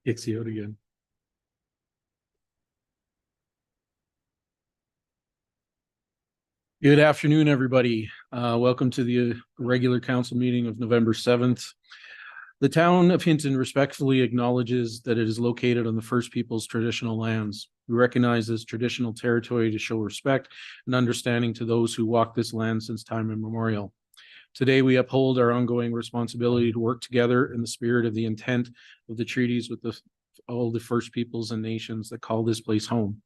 Kicks you out again. Good afternoon, everybody. Welcome to the regular council meeting of November 7th. The town of Hinton respectfully acknowledges that it is located on the First Peoples traditional lands. We recognize this traditional territory to show respect and understanding to those who walk this land since time immemorial. Today, we uphold our ongoing responsibility to work together in the spirit of the intent of the treaties with all the First Peoples and nations that call this place home.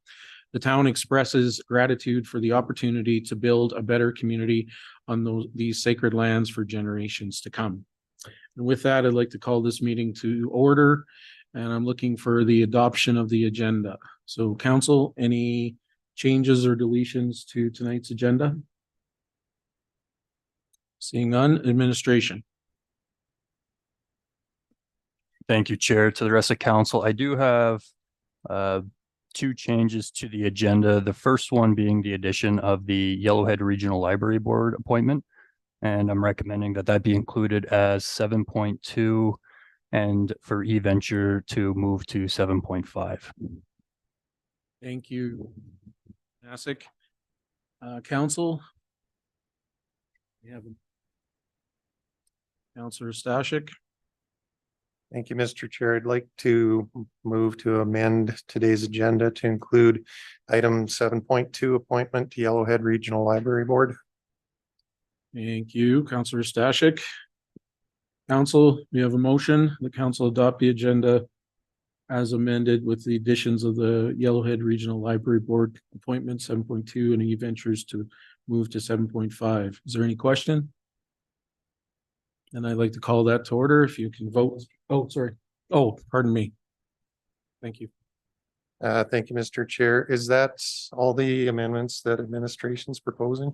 The town expresses gratitude for the opportunity to build a better community on these sacred lands for generations to come. And with that, I'd like to call this meeting to order, and I'm looking for the adoption of the agenda. So council, any changes or deletions to tonight's agenda? Seeing none, administration. Thank you, Chair. To the rest of council, I do have two changes to the agenda. The first one being the addition of the Yellowhead Regional Library Board appointment. And I'm recommending that that be included as 7.2 and for EVenture to move to 7.5. Thank you, Nasik. Council? We have Councillor Stashik. Thank you, Mr. Chair. I'd like to move to amend today's agenda to include item 7.2, appointment to Yellowhead Regional Library Board. Thank you, Councillor Stashik. Council, we have a motion. The council adopt the agenda as amended with the additions of the Yellowhead Regional Library Board appointment 7.2 and EVentures to move to 7.5. Is there any question? And I'd like to call that to order. If you can vote. Oh, sorry. Oh, pardon me. Thank you. Thank you, Mr. Chair. Is that all the amendments that administration's proposing?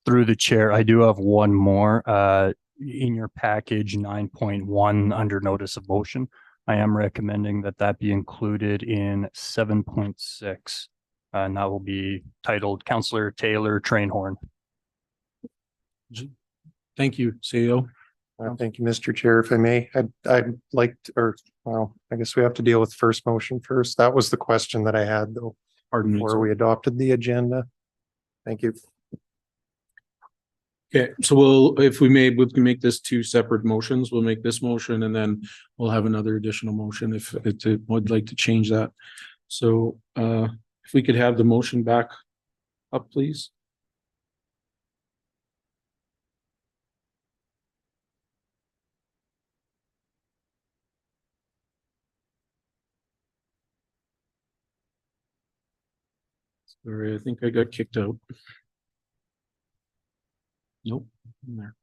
Through the chair, I do have one more. In your package 9.1 under notice of motion, I am recommending that that be included in 7.6. And that will be titled Councillor Taylor Trainhorn. Thank you, CEO. Thank you, Mr. Chair. If I may, I'd like to, or well, I guess we have to deal with first motion first. That was the question that I had though. Pardon me. Before we adopted the agenda. Thank you. Okay, so we can make this two separate motions. We'll make this motion and then we'll have another additional motion if it would like to change that. So if we could have the motion back up, please. Sorry, I think I got kicked out. Nope, in there.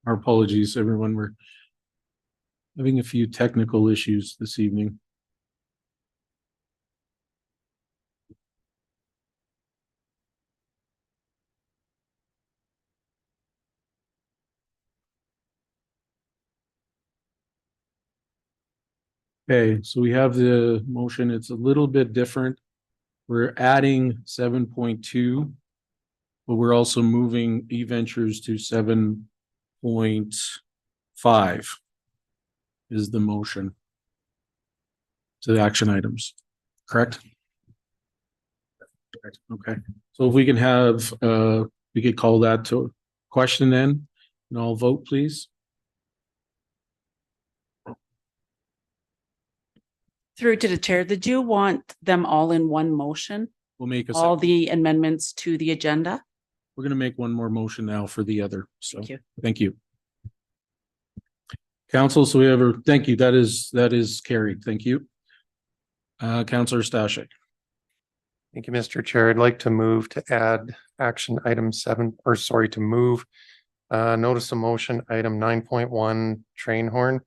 Our apologies, everyone. We're having a few technical issues this evening. Okay, so we have the motion. It's a little bit different. We're adding 7.2, but we're also moving EVentures to 7.5 is the motion to the action items, correct? Okay, so if we can have, we could call that to question then, and I'll vote, please. Through to the chair, did you want them all in one motion? We'll make all the amendments to the agenda? We're going to make one more motion now for the other. So thank you. Council, so we have a thank you. That is carried. Thank you. Councillor Stashik. Thank you, Mr. Chair. I'd like to move to add action item 7, or sorry, to move notice of motion item 9.1 Trainhorn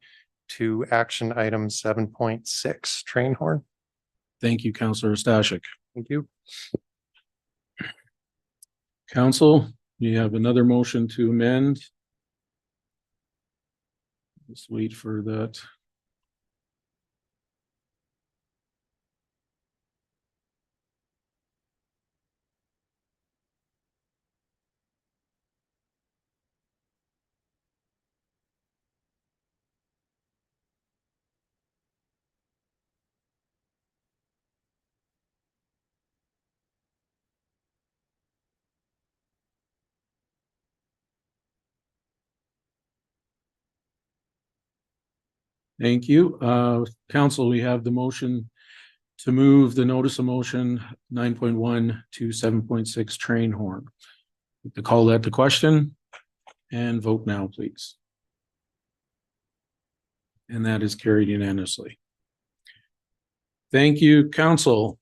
to action item 7.6 Trainhorn. Thank you, Councillor Stashik. Thank you. Council, you have another motion to amend. Just wait for that. Thank you. Council, we have the motion to move the notice of motion 9.1 to 7.6 train horn. To call that to question and vote now, please. And that is carried unanimously. Thank you, council.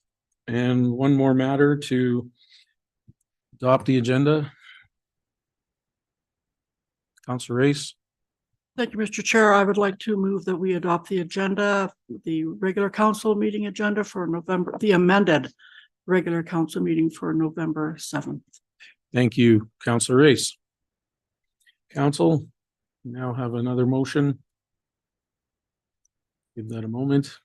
And one more matter to adopt the agenda. Councillor Race. Thank you, Mr. Chair. I would like to move that we adopt the agenda, the regular council meeting agenda for November, the amended regular council meeting for November 7th. Thank you, Councillor Race. Council, now have another motion. Give that a moment.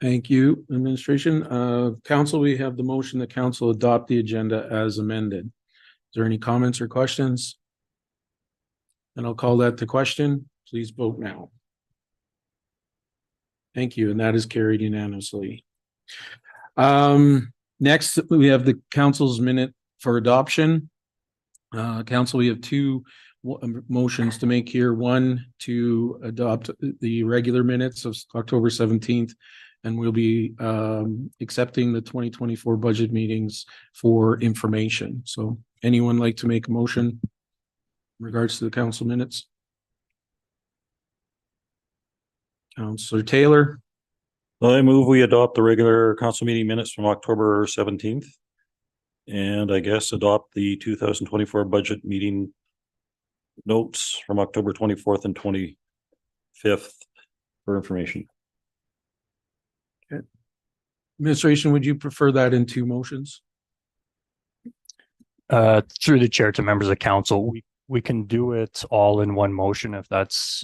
Thank you, administration. Council, we have the motion that council adopt the agenda as amended. Is there any comments or questions? And I'll call that to question. Please vote now. Thank you, and that is carried unanimously. Next, we have the council's minute for adoption. Council, we have two motions to make here. One, to adopt the regular minutes of October 17th. And we'll be accepting the 2024 budget meetings for information. So anyone like to make a motion in regards to the council minutes? Councillor Taylor. I move we adopt the regular council meeting minutes from October 17th. And I guess adopt the 2024 budget meeting notes from October 24th and 25th for information. Okay. Administration, would you prefer that in two motions? Through the chair to members of council, we can do it all in one motion if that's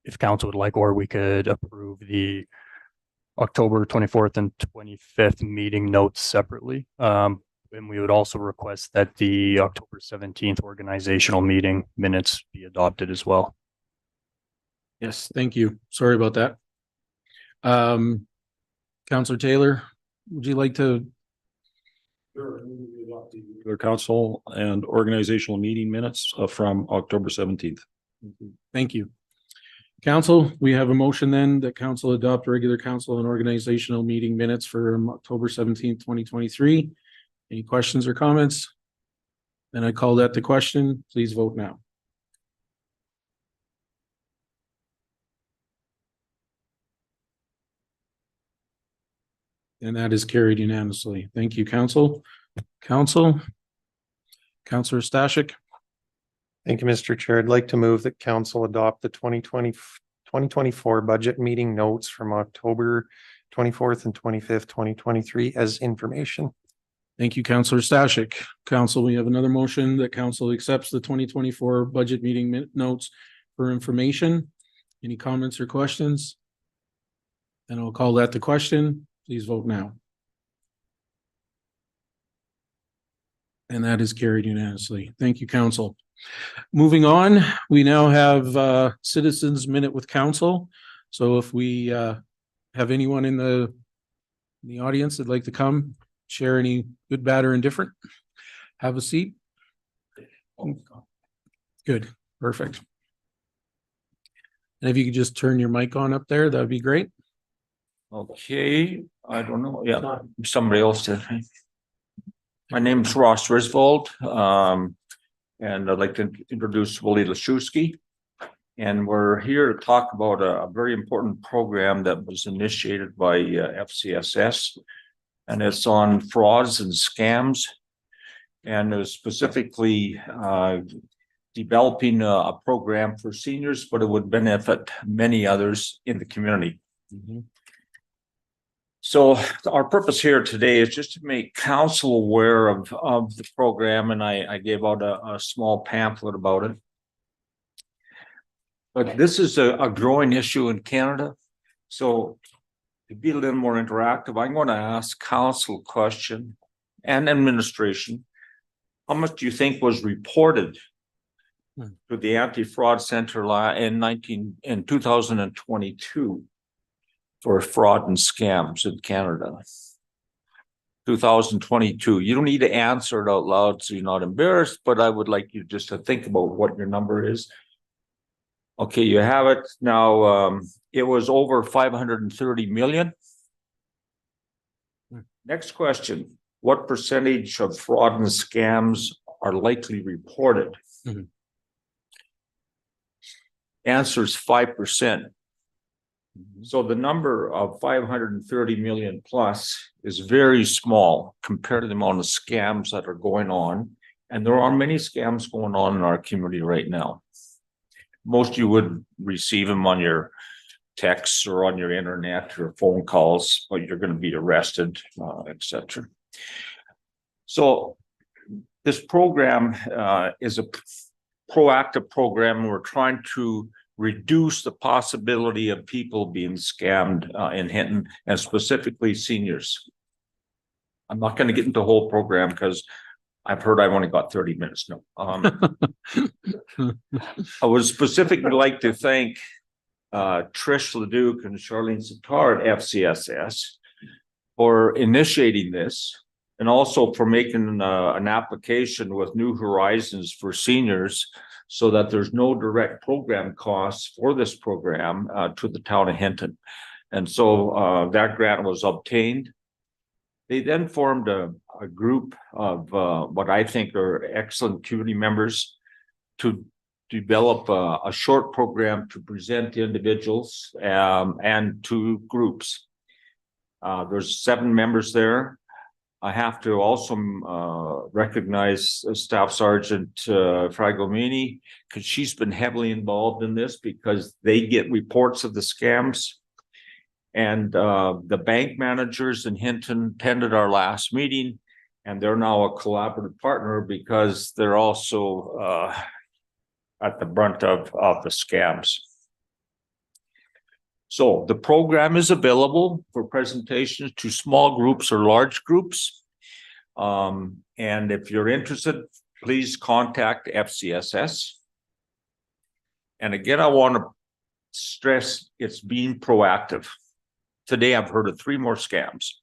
if council would like, or we could approve the October 24th and 25th meeting notes separately. And we would also request that the October 17th organizational meeting minutes be adopted as well. Yes, thank you. Sorry about that. Councillor Taylor, would you like to? Regular council and organizational meeting minutes from October 17th. Thank you. Council, we have a motion then that council adopt regular council and organizational meeting minutes for October 17th, 2023. Any questions or comments? Then I call that to question. Please vote now. And that is carried unanimously. Thank you, council. Councillor Stashik. Thank you, Mr. Chair. I'd like to move that council adopt the 2024 budget meeting notes from October 24th and 25th, 2023 as information. Thank you, Councillor Stashik. Council, we have another motion that council accepts the 2024 budget meeting notes for information. Any comments or questions? And I'll call that the question. Please vote now. And that is carried unanimously. Thank you, council. Moving on, we now have citizens minute with council. So if we have anyone in the audience that'd like to come share any good, bad, or indifferent, have a seat. Good, perfect. And if you could just turn your mic on up there, that would be great. Okay, I don't know. Yeah, somebody else did. My name is Ross Risvold, and I'd like to introduce Willie Lashewski. And we're here to talk about a very important program that was initiated by FCSS, and it's on frauds and scams, and is specifically developing a program for seniors, but it would benefit many others in the community. So our purpose here today is just to make council aware of the program, and I gave out a small pamphlet about it. But this is a growing issue in Canada. So to be a little more interactive, I'm going to ask council a question and administration. How much do you think was reported to the anti-fraud center in 2022 for fraud and scams in Canada? 2022. You don't need to answer it out loud so you're not embarrassed, but I would like you just to think about what your number is. Okay, you have it now. It was over 530 million. Next question. What percentage of fraud and scams are likely reported? Mhm. Answer is 5%. So the number of 530 million plus is very small compared to the amount of scams that are going on. And there are many scams going on in our community right now. Most you would receive them on your texts or on your internet or phone calls, but you're going to be arrested, etc. So this program is a proactive program. We're trying to reduce the possibility of people being scammed in Hinton, and specifically seniors. I'm not going to get into the whole program because I've heard I've only got 30 minutes now. I would specifically like to thank Trish Leduc and Charlene Sitar at FCSS for initiating this, and also for making an application with New Horizons for seniors, so that there's no direct program costs for this program to the town of Hinton. And so that grant was obtained. They then formed a group of what I think are excellent community members to develop a short program to present to individuals and to groups. There's 7 members there. I have to also recognize Staff Sergeant Fragomini, because she's been heavily involved in this, because they get reports of the scams. And the bank managers in Hinton attended our last meeting, and they're now a collaborative partner because they're also at the brunt of the scams. So the program is available for presentations to small groups or large groups. And if you're interested, please contact FCSS. And again, I want to stress it's being proactive. Today, I've heard of 3 more scams,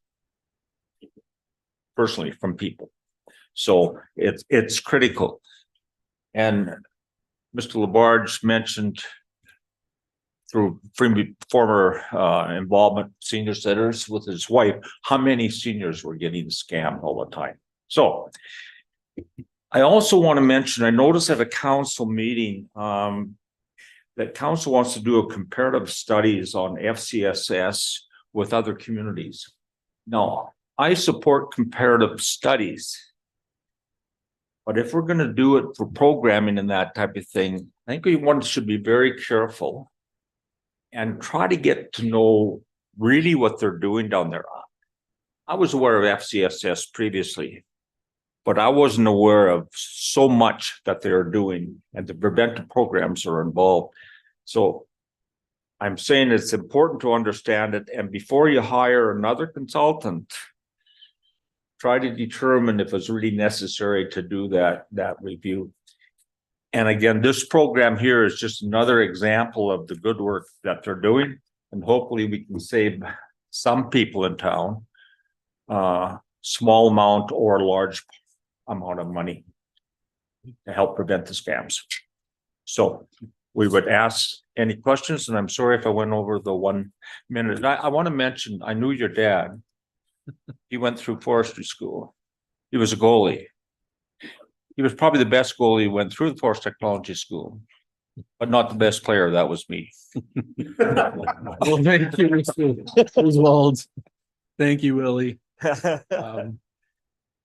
personally, from people. So it's critical. And Mr. Labarge mentioned through former involvement senior centers with his wife, how many seniors were getting scammed all the time. So I also want to mention, I noticed at a council meeting that council wants to do a comparative studies on FCSS with other communities. Now, I support comparative studies, but if we're going to do it for programming and that type of thing, I think we should be very careful and try to get to know really what they're doing down there. I was aware of FCSS previously, but I wasn't aware of so much that they're doing, and the preventive programs are involved. So I'm saying it's important to understand it, and before you hire another consultant, try to determine if it's really necessary to do that review. And again, this program here is just another example of the good work that they're doing. And hopefully we can save some people in town, small amount or large amount of money to help prevent the scams. So we would ask any questions, and I'm sorry if I went over the 1 minute. I want to mention, I knew your dad. He went through forestry school. He was a goalie. He was probably the best goalie who went through the forest technology school, but not the best player. That was me. Well, thank you, Mr. Oswald. Thank you, Willie.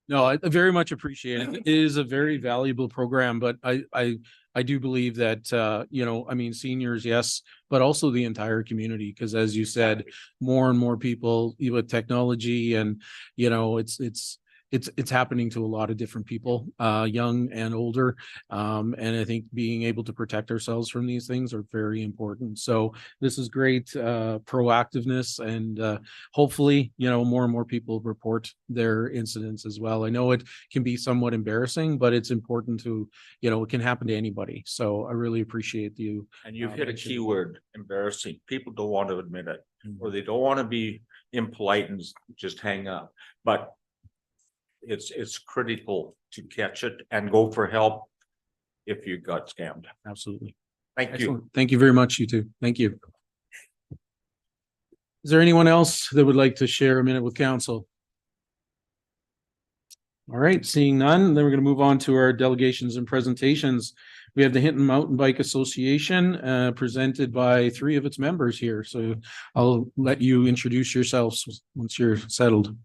No, I very much appreciate it. It is a very valuable program, but I do believe that, you know, I mean, seniors, yes, but also the entire community, because as you said, more and more people with technology, and, you know, it's it's happening to a lot of different people, young and older. And I think being able to protect ourselves from these things are very important. So this is great proactiveness, and hopefully, more and more people report their incidents as well. I know it can be somewhat embarrassing, but it's important to, it can happen to anybody. So I really appreciate you. And you've hit a key word, embarrassing. People don't want to admit it, or they don't want to be impolite and just hang up. But it's critical to catch it and go for help if you got scammed. Absolutely. Thank you. Excellent. Thank you very much, you two. Thank you. Is there anyone else that would like to share a minute with council? All right, seeing none, then we're going to move on to our delegations and presentations. We have the Hinton Mountain Bike Association presented by 3 of its members here. So I'll let you introduce yourselves once you're settled.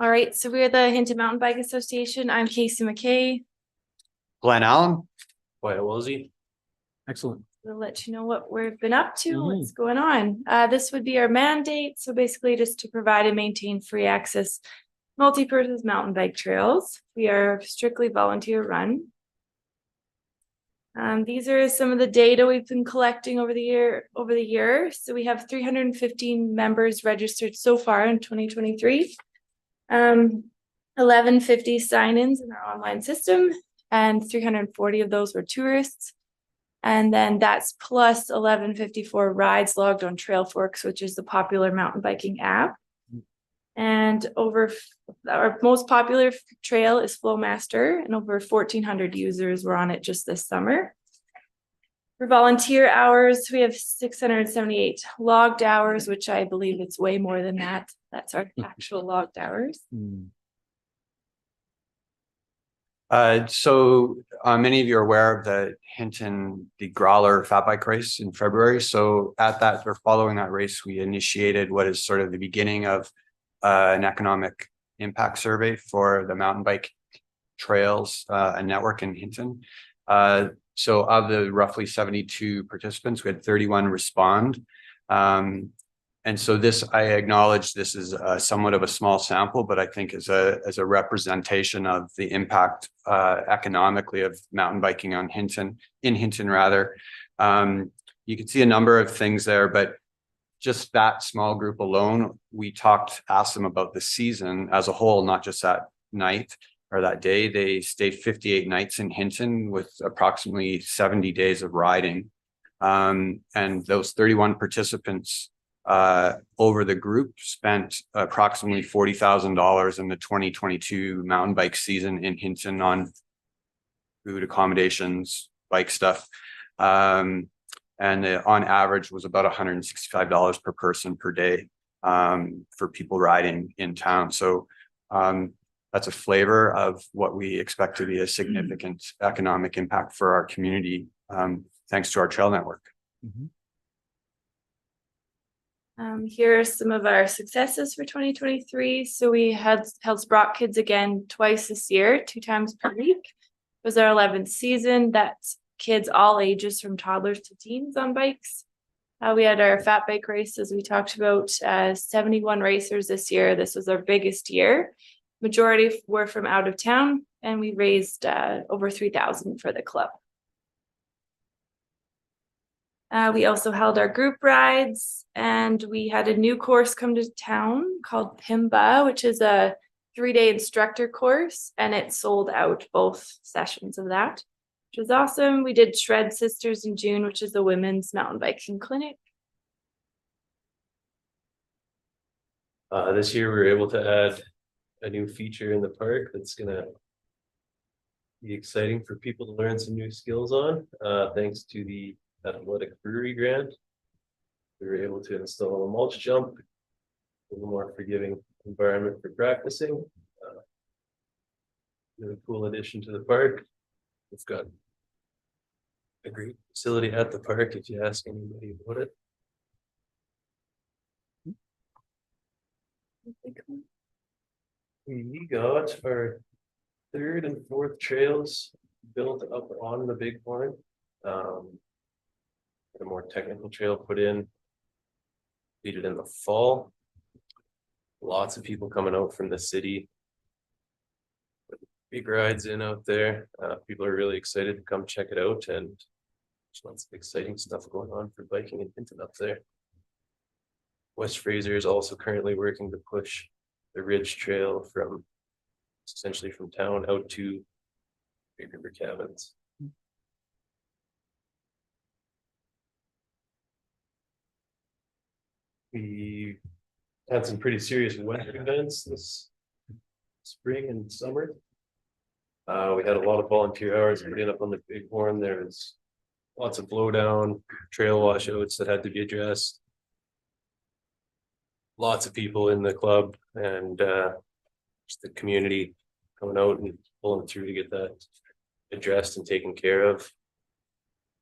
All right, so we're the Hinton Mountain Bike Association. I'm Casey McKay. Glenn Allen. Wyatt Woolsey. Excellent. We'll let you know what we've been up to, Mhm. what's going on. This would be our mandate. So basically just to provide and maintain free access multi-purpose mountain bike trails. We are strictly volunteer run. These are some of the data we've been collecting over the year. So we have 315 members registered so far in 2023. 1150 sign-ins in our online system, and 340 of those were tourists. And then that's plus 1154 rides logged on Trail Forks, which is the popular mountain biking app. And our most popular trail is Flowmaster, and over 1,400 users were on it just this summer. For volunteer hours, we have 678 logged hours, which I believe it's way more than that. That's our actual logged hours. So many of you are aware of the Hinton, the Growler Fat Bike race in February. So at that, or following that race, we initiated what is sort of the beginning of an economic impact survey for the mountain bike trails and network in Hinton. So of the roughly 72 participants, we had 31 respond. And so this, I acknowledge this is somewhat of a small sample, but I think as a representation of the impact economically of mountain biking on Hinton, in Hinton rather. You can see a number of things there, but just that small group alone, we asked them about the season as a whole, not just that night or that day. They stayed 58 nights in Hinton with approximately 70 days of riding. And those 31 participants over the group spent approximately $40,000 in the 2022 mountain bike season in Hinton on food, accommodations, bike stuff. And on average was about $165 per person per day for people riding in town. So that's a flavor of what we expect to be a significant economic impact for our community, thanks to our trail network. Mm-hmm. Here are some of our successes for 2023. So we held Sprock Kids again twice this year, 2 times per week. It was our 11th season. That's kids all ages from toddlers to teens on bikes. We had our fat bike race, as we talked about, 71 racers this year. This was our biggest year. Majority were from out of town, and we raised over $3,000 for the club. We also held our group rides, and we had a new course come to town called PIMBA, which is a 3-day instructor course, and it sold out both sessions of that, which was awesome. We did Shred Sisters in June, which is a women's mountain biking clinic. This year we were able to add a new feature in the park that's gonna be exciting for people to learn some new skills on, thanks to the athletic brewery grant. We were able to install a mulch jump, a little more forgiving environment for practicing. Really cool addition to the park. We've got a great facility at the park if you ask anybody about it. We got our 3rd and 4th trails built up on the Bighorn. technical trail put in. Completed in the fall. Lots of people coming out from the city. Big rides in out there. People are really excited to come check it out, and there's lots of exciting stuff going on for biking and Hinton up there. West Fraser is also currently working to push the Ridge Trail from essentially from town out to Beaver cabins. We had some pretty serious weather events this spring and summer. We had a lot of volunteer hours put in up on the Bighorn. There was lots of blowdown, trail washouts that had to be addressed. Lots of people in the club and just the community coming out and pulling through to get that addressed and taken care of.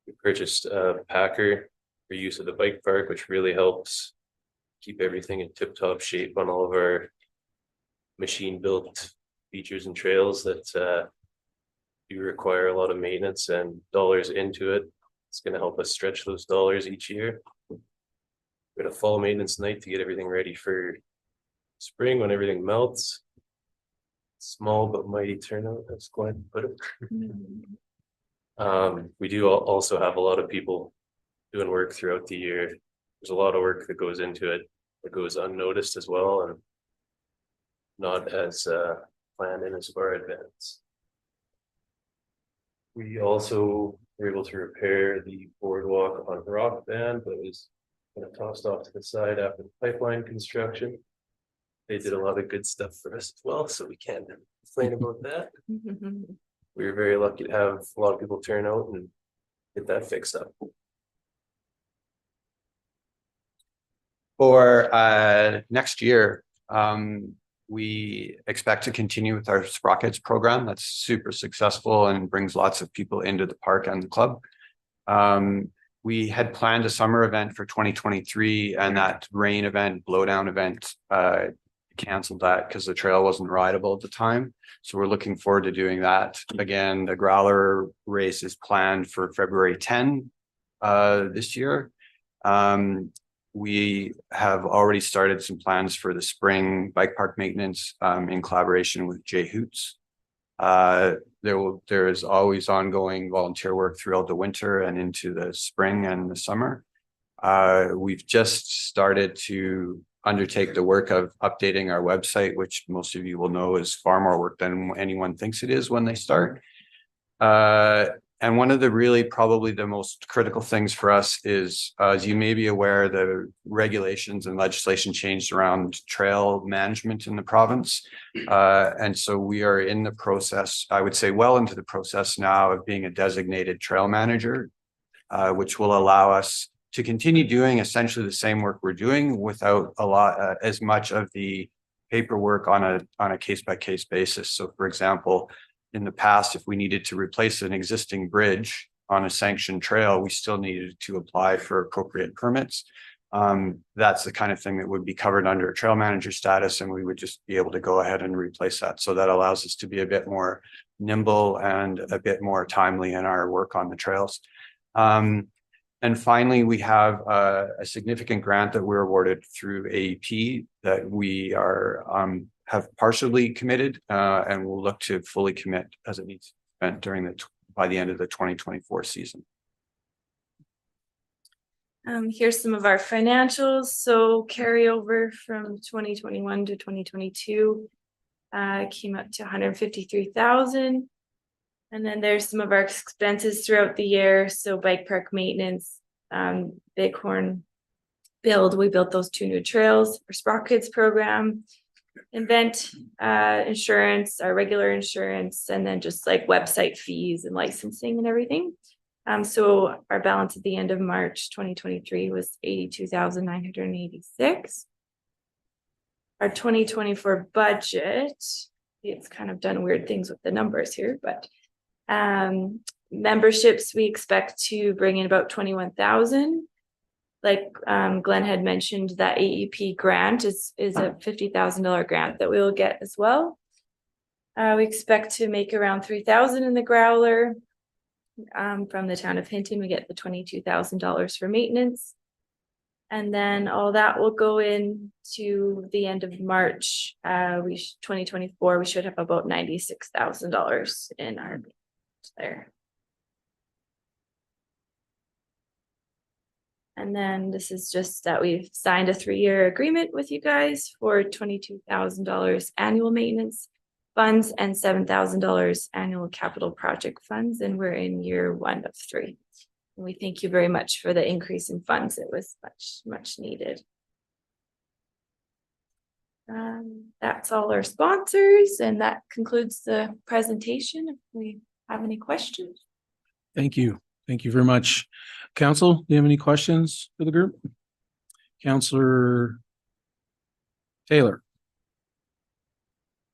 We purchased a packer for use of the bike park, which really helps keep everything in tip-top shape on all of our machine-built features and trails that do require a lot of maintenance and dollars into it. It's going to help us stretch those dollars each year. We had a fall maintenance night to get everything ready for spring when everything melts. Small but mighty turnout, as Glenn put it. We do also have a lot of people doing work throughout the year. There's a lot of work that goes into it that goes unnoticed as well and not as planned in as far advance. We also were able to repair the boardwalk on Rock Band, but it was kind of tossed off to the side after the pipeline construction. They did a lot of good stuff for us as well, so we can't complain about that. We were very lucky to have a lot of people turn out and get that fixed up. For next year, we expect to continue with our Sprockets program. That's super successful and brings lots of people into the park and the club. We had planned a summer event for 2023, and that rain event, blowdown event, canceled that because the trail wasn't rideable at the time. So we're looking forward to doing that. Again, the Growler race is planned for February 10 this year. We have already started some plans for the spring bike park maintenance in collaboration with Jay Hoots. There is always ongoing volunteer work throughout the winter and into the spring and the summer. We've just started to undertake the work of updating our website, which most of you will know is far more work than anyone thinks it is when they start. And one of the really probably the most critical things for us is, as you may be aware, the regulations and legislation changed around trail management in the province. And so we are in the process, I would say well into the process now of being a designated trail manager, which will allow us to continue doing essentially the same work we're doing without a lot, as much of the paperwork on a case-by-case basis. So for example, in the past, if we needed to replace an existing bridge on a sanctioned trail, we still needed to apply for appropriate permits. That's the kind of thing that would be covered under a trail manager status, and we would just be able to go ahead and replace that. So that allows us to be a bit more nimble and a bit more timely in our work on the trails. And finally, we have a significant grant that we're awarded through AEP that we are have partially committed, and we'll look to fully commit as it needs to be spent during by the end of the 2024 season. Here's some of our financials. So carryover from 2021 to 2022 came up to 153,000. And then there's some of our expenses throughout the year. So bike park maintenance, Bighorn build. We built those 2 new trails for Sprockets program. Event insurance, our regular insurance, and then just like website fees and licensing and everything. So our balance at the end of March 2023 was 82,986. Our 2024 budget, it's kind of done weird things with the numbers here, but memberships we expect to bring in about 21,000. Like Glenn had mentioned, that AEP grant is a $50,000 grant that we will get as well. We expect to make around 3,000 in the Growler. From the town of Hinton, we get the $22,000 for maintenance. And then all that will go in to the end of March. 2024, we should have about $96,000 in our there. And then this is just that we've signed a 3-year agreement with you guys for $22,000 annual maintenance funds and $7,000 annual capital project funds. And we're in year 1 of 3. And we thank you very much for the increase in funds. It was much needed. That's all our sponsors, and that concludes the presentation. If we have any questions. Thank you. Thank you very much. Council, do you have any questions for the group? Councillor Taylor.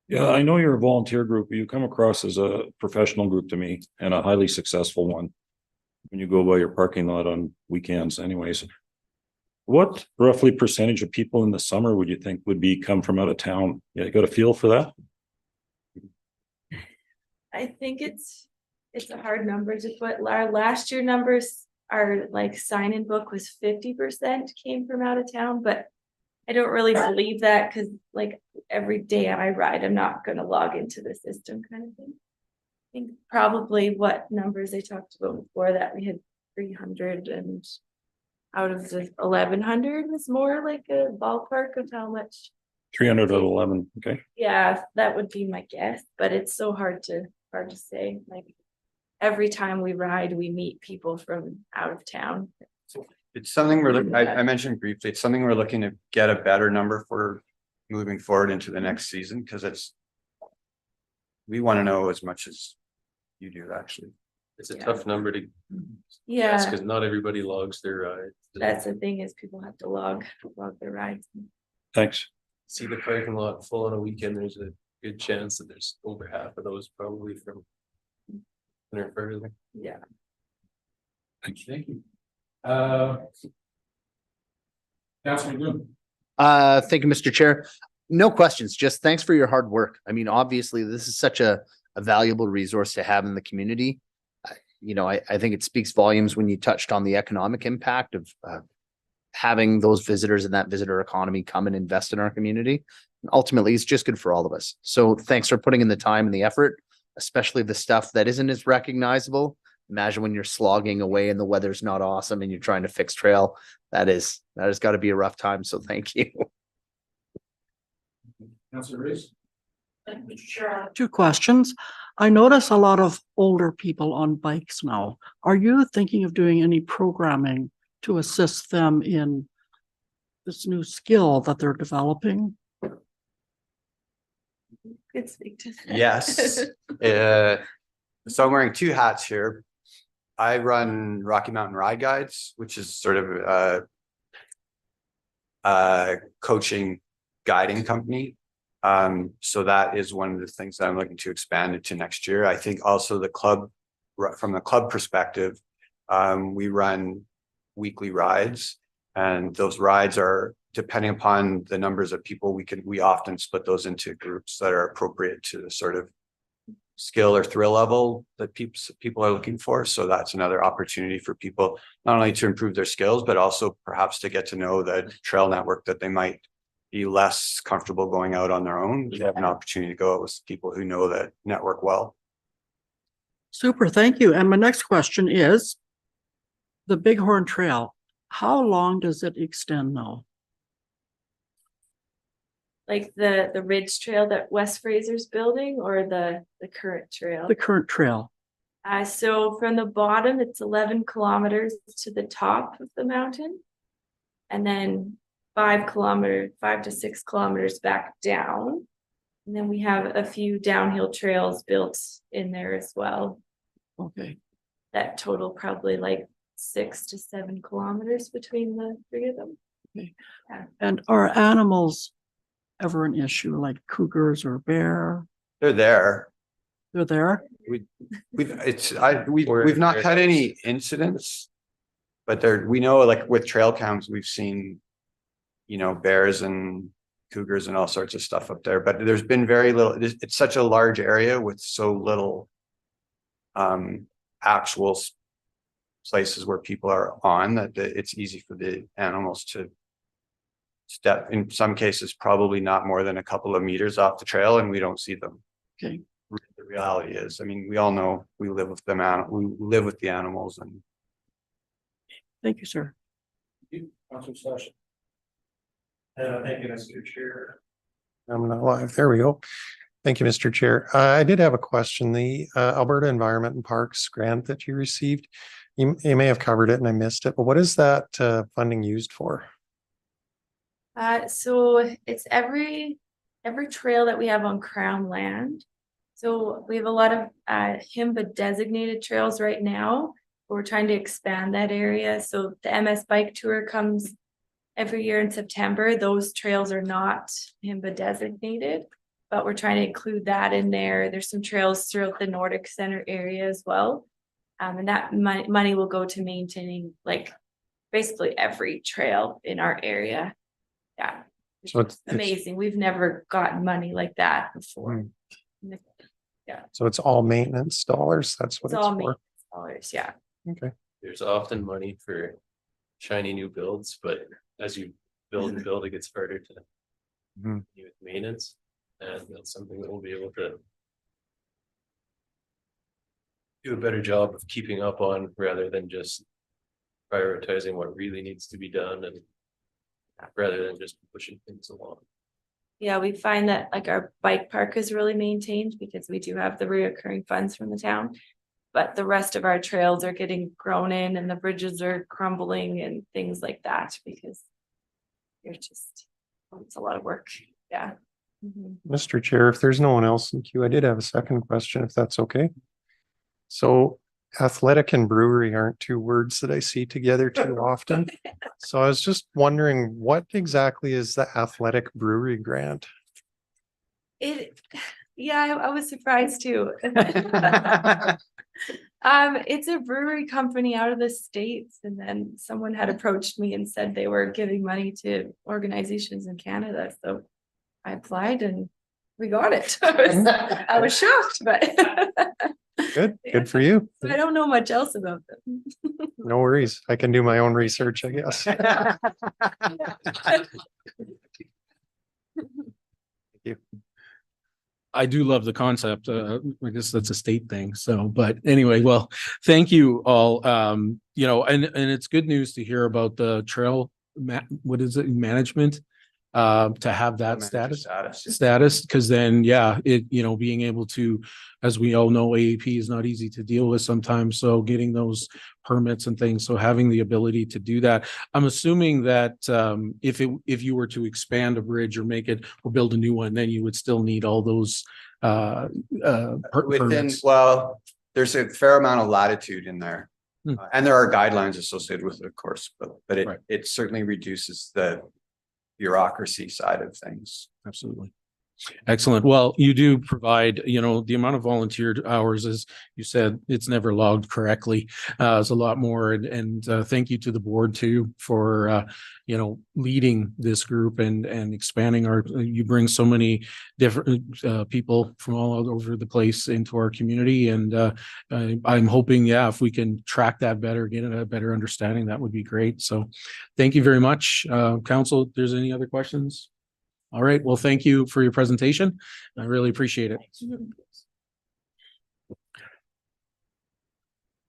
Yeah, I know you're a volunteer group, but you come across as a professional group to me and a highly successful one. When you go by your parking lot on weekends anyways. What roughly percentage of people in the summer would you think would come from out of town? Yeah, you got a feel for that? I think it's a hard number to put. Our last year numbers are like sign-in book was 50% came from out of town, but I don't really believe that because like every day I ride, I'm not going to log into the system kind of thing. I think probably what numbers I talked about before that we had 300 and out of the 1,100 was more like a ballpark of how much. 300 out of 11, okay. Yeah, that would be my guess, but it's so hard to say. Like every time we ride, we meet people from out of town. It's something I mentioned briefly, it's something we're looking to get a better number for moving forward into the next season, because we want to know as much as you do actually. It's a tough number to guess because not everybody logs their ride. That's the thing is people have to log their rides. Thanks. See the parking lot full on a weekend, there's a good chance that there's over half of those probably from or further. Yeah. Thank you. Councilman Bloom. Thank you, Mr. Chair. No questions, just thanks for your hard work. I mean, obviously, this is such a valuable resource to have in the community. I think it speaks volumes when you touched on the economic impact of having those visitors and that visitor economy come and invest in our community. And ultimately, it's just good for all of us. So thanks for putting in the time and the effort, especially the stuff that isn't as recognizable. Imagine when you're slogging away and the weather's not awesome and you're trying to fix trail. That has got to be a rough time. So thank you. Councillor Reese. Thank you, Mr. Chair. 2 questions. I notice a lot of older people on bikes now. Are you thinking of doing any programming to assist them in this new skill that they're developing? Good speak to that. Yes. So I'm wearing 2 hats here. I run Rocky Mountain Ride Guides, which is sort of a coaching guiding company. So that is one of the things that I'm looking to expand into next year. I think also the club, from the club perspective, we run weekly rides, and those rides are depending upon the numbers of people. We often split those into groups that are appropriate to the sort of skill or thrill level that people are looking for. So that's another opportunity for people not only to improve their skills, but also perhaps to get to know the trail network that they might be less comfortable going out on their own. They have an opportunity to go out with people who know that network well. Super, thank you. And my next question is the Bighorn Trail. How long does it extend now? Like the ridge trail that West Fraser's building, or the current trail? The current trail. So from the bottom, it's 11 kilometers to the top of the mountain. And then 5 to 6 kilometers back down. And then we have a few downhill trails built in there as well. Okay. That total probably like 6 to 7 kilometers between the 3 of them. Okay. Yeah. And are animals ever an issue, like cougars or bear? They're there. They're there? We've not had any incidents, but we know, like with trail cams, we've seen, bears and cougars and all sorts of stuff up there, but there's been very little. It's such a large area with so little actual places where people are on, that it's easy for the animals to step, in some cases, probably not more than a couple of meters off the trail, and we don't see them. Okay. The reality is, I mean, we all know we live with them, we live with the animals, and Thank you, sir. Thank you, Mr. Chair. I'm not live. There we go. Thank you, Mr. Chair. I did have a question. The Alberta Environment and Parks grant that you received, you may have covered it and I missed it, but what is that funding used for? So it's every trail that we have on Crown land. So we have a lot of HIMBA designated trails right now. We're trying to expand that area. So the MS Bike Tour comes every year in September. Those trails are not HIMBA designated, but we're trying to include that in there. There's some trails throughout the Nordic Center area as well. And that money will go to maintaining like basically every trail in our area. Yeah. So it's Amazing. We've never gotten money like that before. Yeah. So it's all maintenance dollars. That's what It's it's all for. maintenance dollars. Yeah. Okay. There's often money for shiny new builds, but as you build and build, it gets harder to Mhm. do with maintenance. And that's something that we'll be able to do a better job of keeping up on, rather than just prioritizing what really needs to be done, and rather than just pushing things along. Yeah, we find that like our bike park is really maintained because we do have the reoccurring funds from the town. But the rest of our trails are getting grown in and the bridges are crumbling and things like that because it's a lot of work. Yeah. Mr. Chair, if there's no one else in queue, I did have a second question, if that's okay. So athletic and brewery aren't two words that I see together too often. So I was just wondering, what exactly is the athletic brewery grant? Yeah, I was surprised too. It's a brewery company out of the States, and then someone had approached me and said they were giving money to organizations in Canada. So I applied and we got it. I was shocked, but Good for you. I don't know much else about them. No worries. I can do my own research, I guess. I do love the concept. I guess that's a state thing. So, but anyway, well, thank you all. And it's good news to hear about the trail what is it, management, to have that status, because then, being able to, as we all know, AAP is not easy to deal with sometimes. So getting those permits and things, so having the ability to do that. I'm assuming that if you were to expand a bridge or make it or build a new one, then you would still need all those permits. Well, there's a fair amount of latitude in there. Hmm. And there are guidelines associated with it, of course, but Right. it certainly reduces the bureaucracy side of things. Absolutely. Excellent. Well, you do provide, the amount of volunteered hours, as you said, it's never logged correctly. It's a lot more. And thank you to the board too for, leading this group and expanding you bring so many different people from all over the place into our community. And I'm hoping, if we can track that better, get a better understanding, that would be great. So thank you very much. Council, if there's any other questions? All right. Well, thank you for your presentation. I really appreciate it.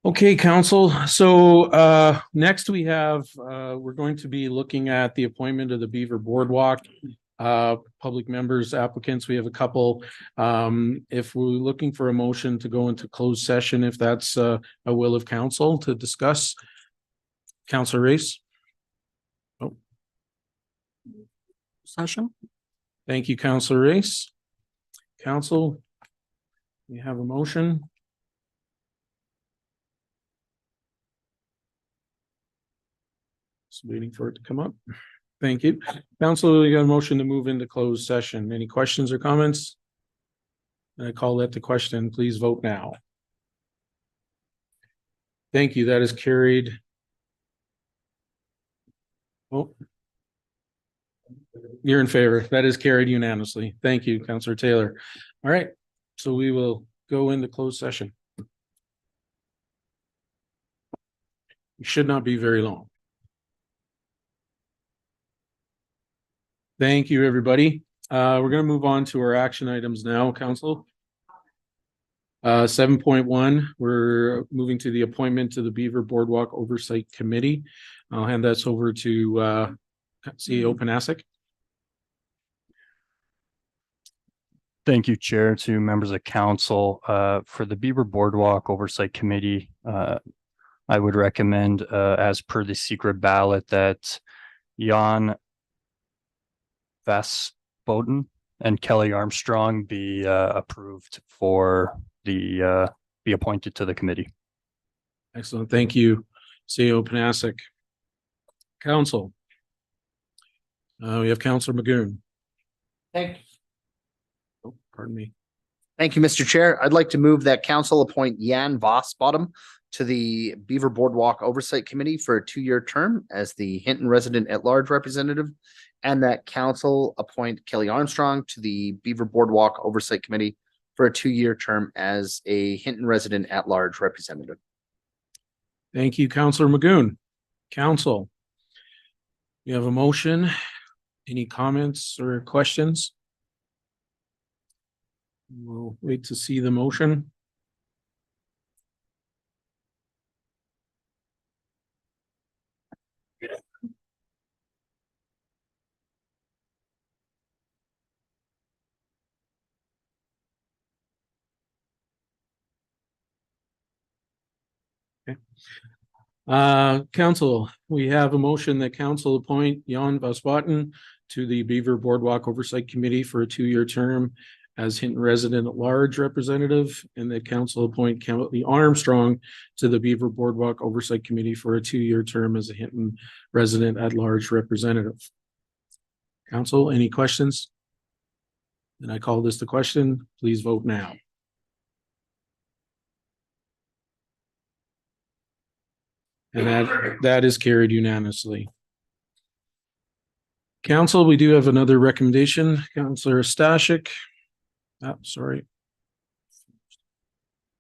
Okay, council. So next we have, we're going to be looking at the appointment of the Beaver Boardwalk public members, applicants. We have a couple. If we're looking for a motion to go into closed session, if that's a will of council to discuss. Councillor Race. Session. Thank you, Councillor Race. Council, you have a motion. Just waiting for it to come up. Thank you. Council, you got a motion to move into closed session. Any questions or comments? I call that the question. Please vote now. Thank you. That is carried. Oh. You're in favor. That is carried unanimously. Thank you, Councillor Taylor. All right, so we will go into closed session. It should not be very long. Thank you, everybody. We're going to move on to our action items now, council. 7.1, we're moving to the appointment to the Beaver Boardwalk Oversight Committee. I'll hand that over to CEO Panasic. Thank you, Chair, to members of council. For the Beaver Boardwalk Oversight Committee, I would recommend, as per the secret ballot, that Jan Vasboden and Kelly Armstrong be approved for the be appointed to the committee. Excellent. Thank you, CEO Panasic. Council. We have Councillor Magoon. Thank you. Oh, pardon me. Thank you, Mr. Chair. I'd like to move that council appoint Jan Vosbottom to the Beaver Boardwalk Oversight Committee for a 2-year term as the Hinton resident at large representative, and that council appoint Kelly Armstrong to the Beaver Boardwalk Oversight Committee for a 2-year term as a Hinton resident at large representative. Thank you, Councillor Magoon. Council. You have a motion. Any comments or questions? We'll wait to see the motion. Okay. Council, we have a motion that council appoint Jan Vasbotten to the Beaver Boardwalk Oversight Committee for a 2-year term as Hinton resident at large representative, and that council appoint Kelly Armstrong to the Beaver Boardwalk Oversight Committee for a 2-year term as a Hinton resident at large representative. Council, any questions? And I call this the question. Please vote now. And that is carried unanimously. Council, we do have another recommendation. Councillor Stashik. Sorry.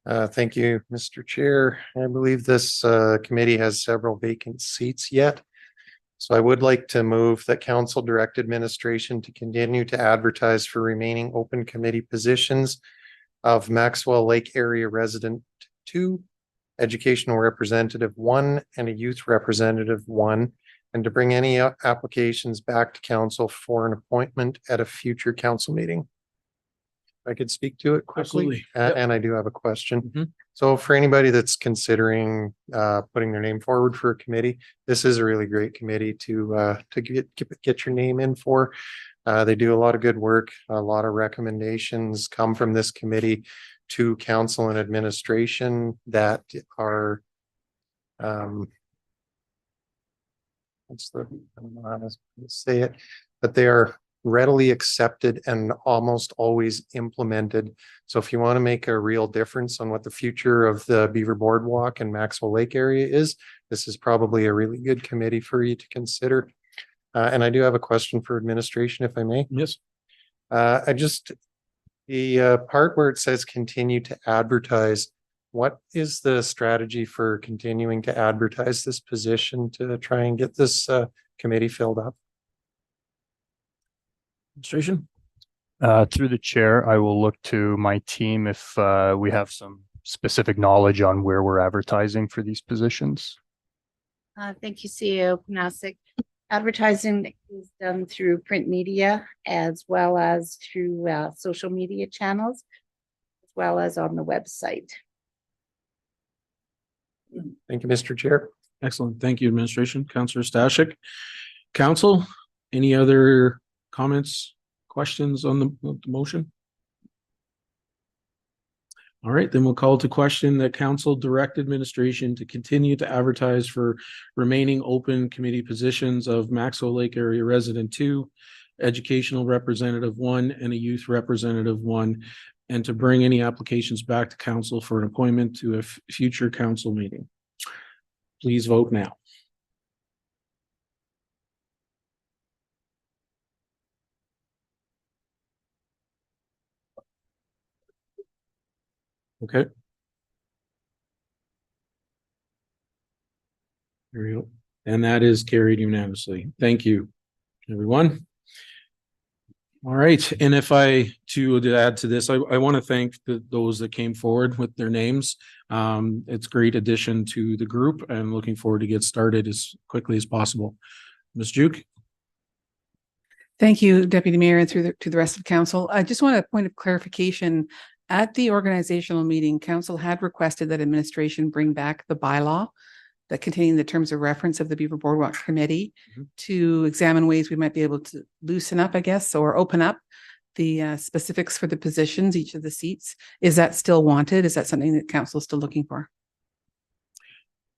Thank you, Mr. Chair. I believe this committee has several vacant seats yet. So I would like to move that council direct administration to continue to advertise for remaining open committee positions of Maxwell Lake Area Resident 2, Educational Representative 1, and a Youth Representative 1, and to bring any applications back to council for an appointment at a future council meeting. I could speak to it quickly. And I do have a question. So for anybody that's considering putting their name forward for a committee, this is a really great committee to get your name in for. They do a lot of good work. A lot of recommendations come from this committee to council and administration that are what's the, I don't know how to say it, but they are readily accepted and almost always implemented. So if you want to make a real difference on what the future of the Beaver Boardwalk and Maxwell Lake area is, this is probably a really good committee for you to consider. And I do have a question for administration, if I may. Yes. The part where it says continue to advertise, what is the strategy for continuing to advertise this position to try and get this committee filled up? Administration. Through the chair, I will look to my team if we have some specific knowledge on where we're advertising for these positions. Thank you, CEO Panasic. Advertising is done through print media as well as through social media channels, as well as on the website. Thank you, Mr. Chair. Excellent. Thank you, administration. Councillor Stashik. Council, any other comments, questions on the motion? All right, then we'll call to question that council direct administration to continue to advertise for remaining open committee positions of Maxwell Lake Area Resident 2, Educational Representative 1, and a Youth Representative 1, and to bring any applications back to council for an appointment to a future council meeting. Please vote now. Okay. And that is carried unanimously. Thank you, everyone. All right, and if I to add to this, I want to thank those that came forward with their names. It's a great addition to the group and looking forward to get started as quickly as possible. Ms. Juke? Thank you, Deputy Mayor, and to the rest of council. I just want a point of clarification. At the organizational meeting, council had requested that administration bring back the bylaw that containing the terms of reference of the Beaver Boardwalk Committee to examine ways we might be able to loosen up, I guess, or open up the specifics for the positions, each of the seats. Is that still wanted? Is that something that council is still looking for?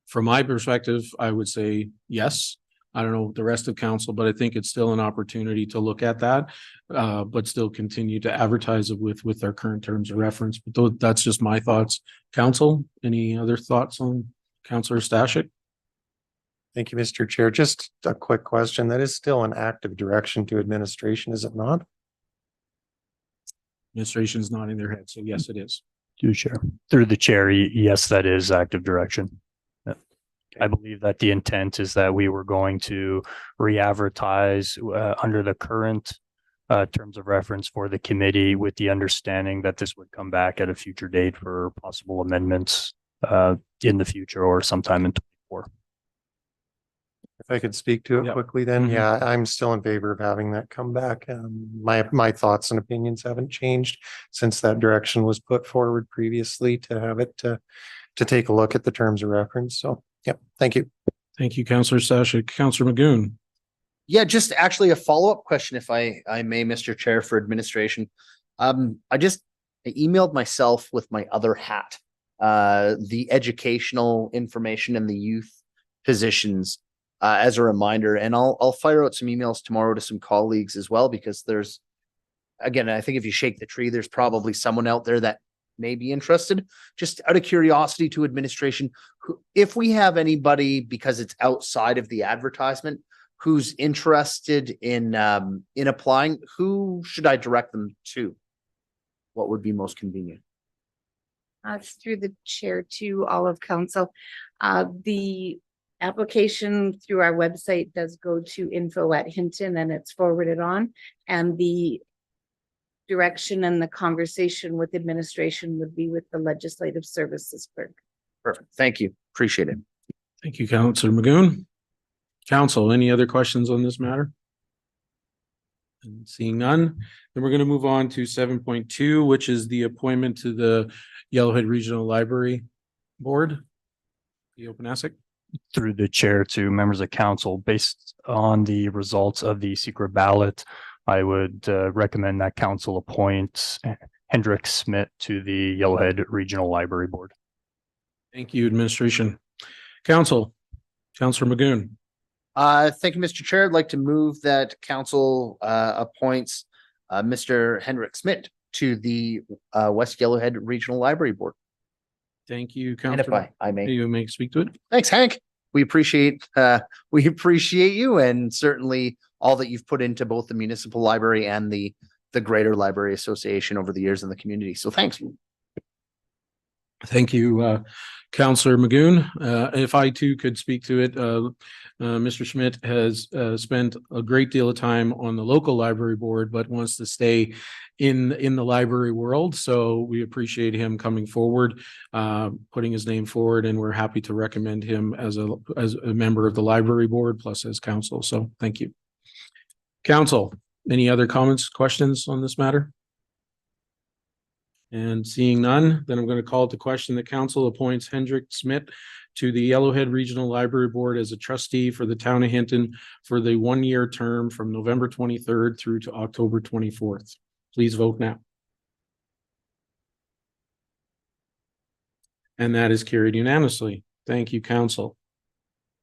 From my perspective, I would say yes. I don't know the rest of council, but I think it's still an opportunity to look at that, but still continue to advertise it with our current terms of reference. But that's just my thoughts. Council, any other thoughts on Councillor Stashik? Thank you, Mr. Chair. Just a quick question. That is still an active direction to administration, is it not? Administration's nodding their head, so yes, it is. Through the chair, yes, that is active direction. I believe that the intent is that we were going to re-advertise under the current terms of reference for the committee, with the understanding that this would come back at a future date for possible amendments in the future or sometime in 2024. If I could speak to it quickly, then yeah, I'm still in favor of having that come back. My thoughts and opinions haven't changed since that direction was put forward previously to have it to take a look at the terms of reference. So yeah, thank you. Thank you, Councillor Stashik. Councillor Magoon. Yeah, just actually a follow-up question, if I may, Mr. Chair, for administration. I emailed myself with my other hat, the educational information and the youth positions as a reminder, and I'll fire out some emails tomorrow to some colleagues as well, because there's, again, I think if you shake the tree, there's probably someone out there that may be interested. Just out of curiosity to administration, if we have anybody, because it's outside of the advertisement, who's interested in applying, who should I direct them to? What would be most convenient? Through the chair to all of council. The application through our website does go to info@Hinton, and it's forwarded on, and the direction and the conversation with administration would be with the legislative services clerk. Perfect. Thank you. Appreciate it. Thank you, Councillor Magoon. Council, any other questions on this matter? And seeing none, then we're going to move on to 7.2, which is the appointment to the Yellowhead Regional Library Board. The open ASIC. Through the chair to members of council, based on the results of the secret ballot, I would recommend that council appoint Hendrik Smit to the Yellowhead Regional Library Board. Thank you, administration. Council, Councillor Magoon. Thank you, Mr. Chair. I'd like to move that council appoints Mr. Hendrik Smit to the West Yellowhead Regional Library Board. Thank you, And if Councillor. I may. You may speak to it. Thanks, Hank. We appreciate you, and certainly all that you've put into both the municipal library and the Greater Library Association over the years in the community. So thanks. Thank you, Councillor Magoon. If I too could speak to it, Mr. Schmidt has spent a great deal of time on the local library board, but wants to stay in the library world. So we appreciate him coming forward, putting his name forward, and we're happy to recommend him as a member of the library board plus as council. So thank you. Council, any other comments, questions on this matter? And seeing none, then I'm going to call it the question. The council appoints Hendrik Smit to the Yellowhead Regional Library Board as a trustee for the town of Hinton for the 1-year term from November 23rd through to October 24th. Please vote now. And that is carried unanimously. Thank you, council.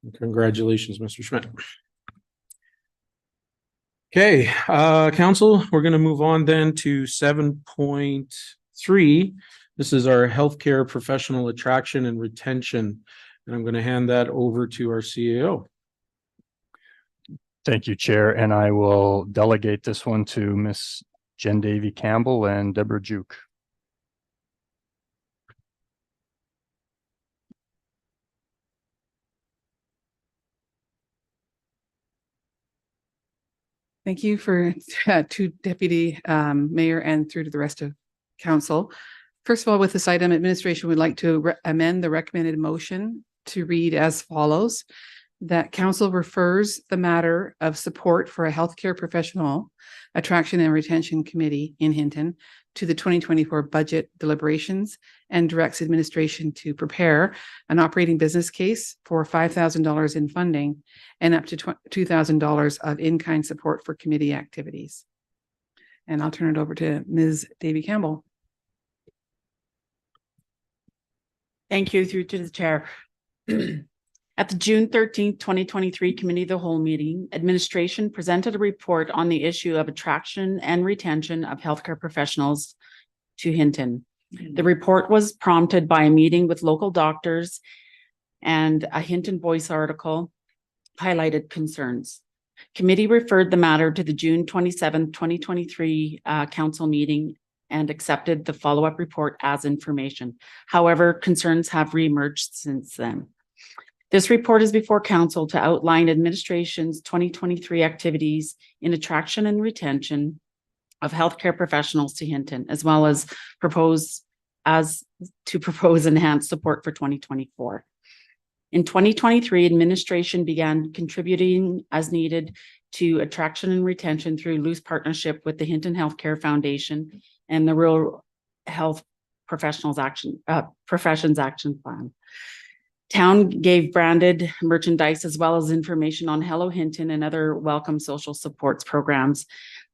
And congratulations, Mr. Schmidt. Okay, council, we're going to move on then to 7.3. This is our healthcare professional attraction and retention. And I'm going to hand that over to our CAO. Thank you, Chair. And I will delegate this one to Ms. Jen Davy Campbell and Deborah Juke. Thank you to Deputy Mayor and through to the rest of council. First of all, with this item, administration would like to amend the recommended motion to read as follows. That council refers the matter of support for a healthcare professional attraction and retention committee in Hinton to the 2024 budget deliberations and directs administration to prepare an operating business case for $5,000 in funding and up to $2,000 of in-kind support for committee activities. And I'll turn it over to Ms. Davy Campbell. Thank you. Through to the chair. At the June 13th, 2023 Committee of the Whole meeting, administration presented a report on the issue of attraction and retention of healthcare professionals to Hinton. The report was prompted by a meeting with local doctors, and a Hinton Voice article highlighted concerns. Committee referred the matter to the June 27th, 2023 council meeting and accepted the follow-up report as information. However, concerns have reemerged since then. This report is before council to outline administration's 2023 activities in attraction and retention of healthcare professionals to Hinton, as well as propose enhanced support for 2024. In 2023, administration began contributing as needed to attraction and retention through loose partnership with the Hinton Healthcare Foundation and the Rural Health Professions Action Plan. Town gave branded merchandise as well as information on Hello Hinton and other welcome social supports programs,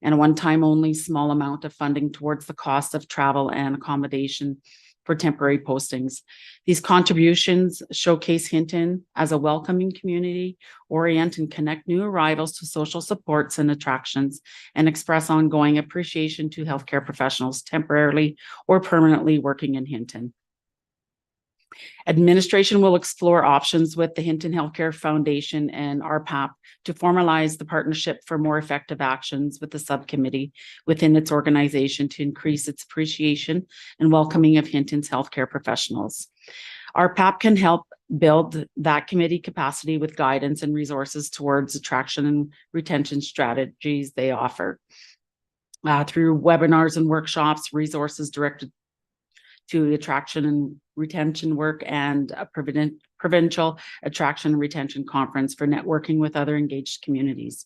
and a one-time only small amount of funding towards the cost of travel and accommodation for temporary postings. These contributions showcase Hinton as a welcoming community, orient and connect new arrivals to social supports and attractions, and express ongoing appreciation to healthcare professionals temporarily or permanently working in Hinton. Administration will explore options with the Hinton Healthcare Foundation and RPAP to formalize the partnership for more effective actions with the subcommittee within its organization to increase its appreciation and welcoming of Hinton's healthcare professionals. RPAP can help build that committee capacity with guidance and resources towards attraction and retention strategies they offer. Through webinars and workshops, resources directed to attraction and retention work, and a provincial attraction and retention conference for networking with other engaged communities.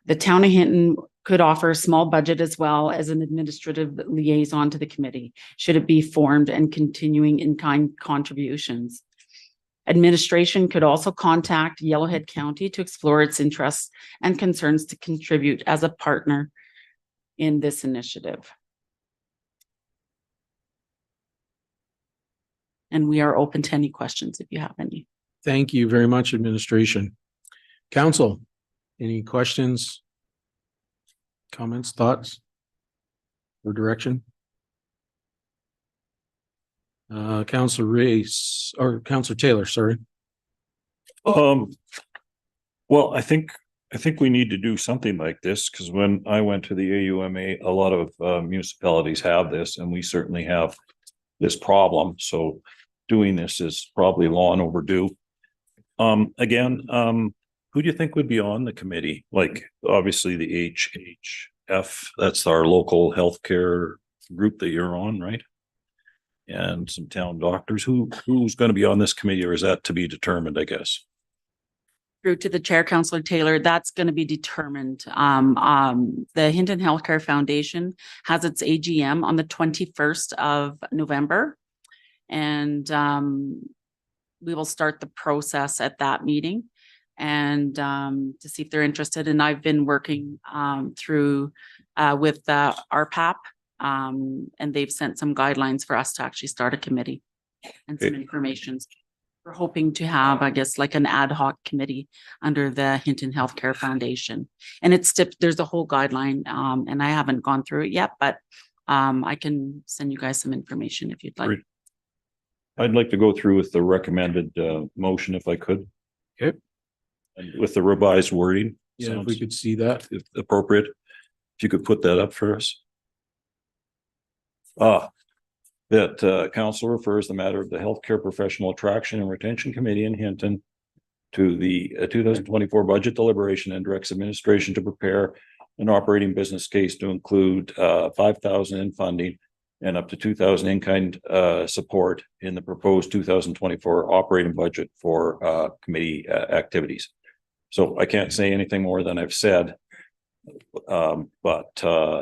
The town of Hinton could offer a small budget as well as an administrative liaison to the committee, should it be formed, and continuing in-kind contributions. Administration could also contact Yellowhead County to explore its interests and concerns to contribute as a partner in this initiative. And we are open to any questions if you have any. Thank you very much, administration. Council, any questions, comments, thoughts, or direction? Councillor Race or Councillor Taylor, sorry. Well, I think we need to do something like this, because when I went to the AUMA, a lot of municipalities have this, and we certainly have this problem. So doing this is probably long overdue. Again, who do you think would be on the committee? Like, obviously the HHF, that's our local healthcare group that you're on, right? And some town doctors. Who's going to be on this committee, or is that to be determined, I guess? Through to the chair, Councillor Taylor, that's going to be determined. The Hinton Healthcare Foundation has its AGM on the 21st of November. And we will start the process at that meeting and to see if they're interested. And I've been working through with RPAP, and they've sent some guidelines for us to actually start a committee and some information. We're hoping to have, I guess, like an ad hoc committee under the Hinton Healthcare Foundation. And there's a whole guideline, and I haven't gone through it yet, but I can send you guys some information if you'd like. Great. I'd like to go through with the recommended motion if I could. Okay. And with the revised wording. Yeah, if we could see that. If appropriate. If you could put that up for us. That council refers the matter of the Healthcare Professional Attraction and Retention Committee in Hinton to the 2024 budget deliberation and directs administration to prepare an operating business case to include 5,000 in funding and up to 2,000 in-kind support in the proposed 2024 operating budget for committee activities. So I can't say anything more than I've said. But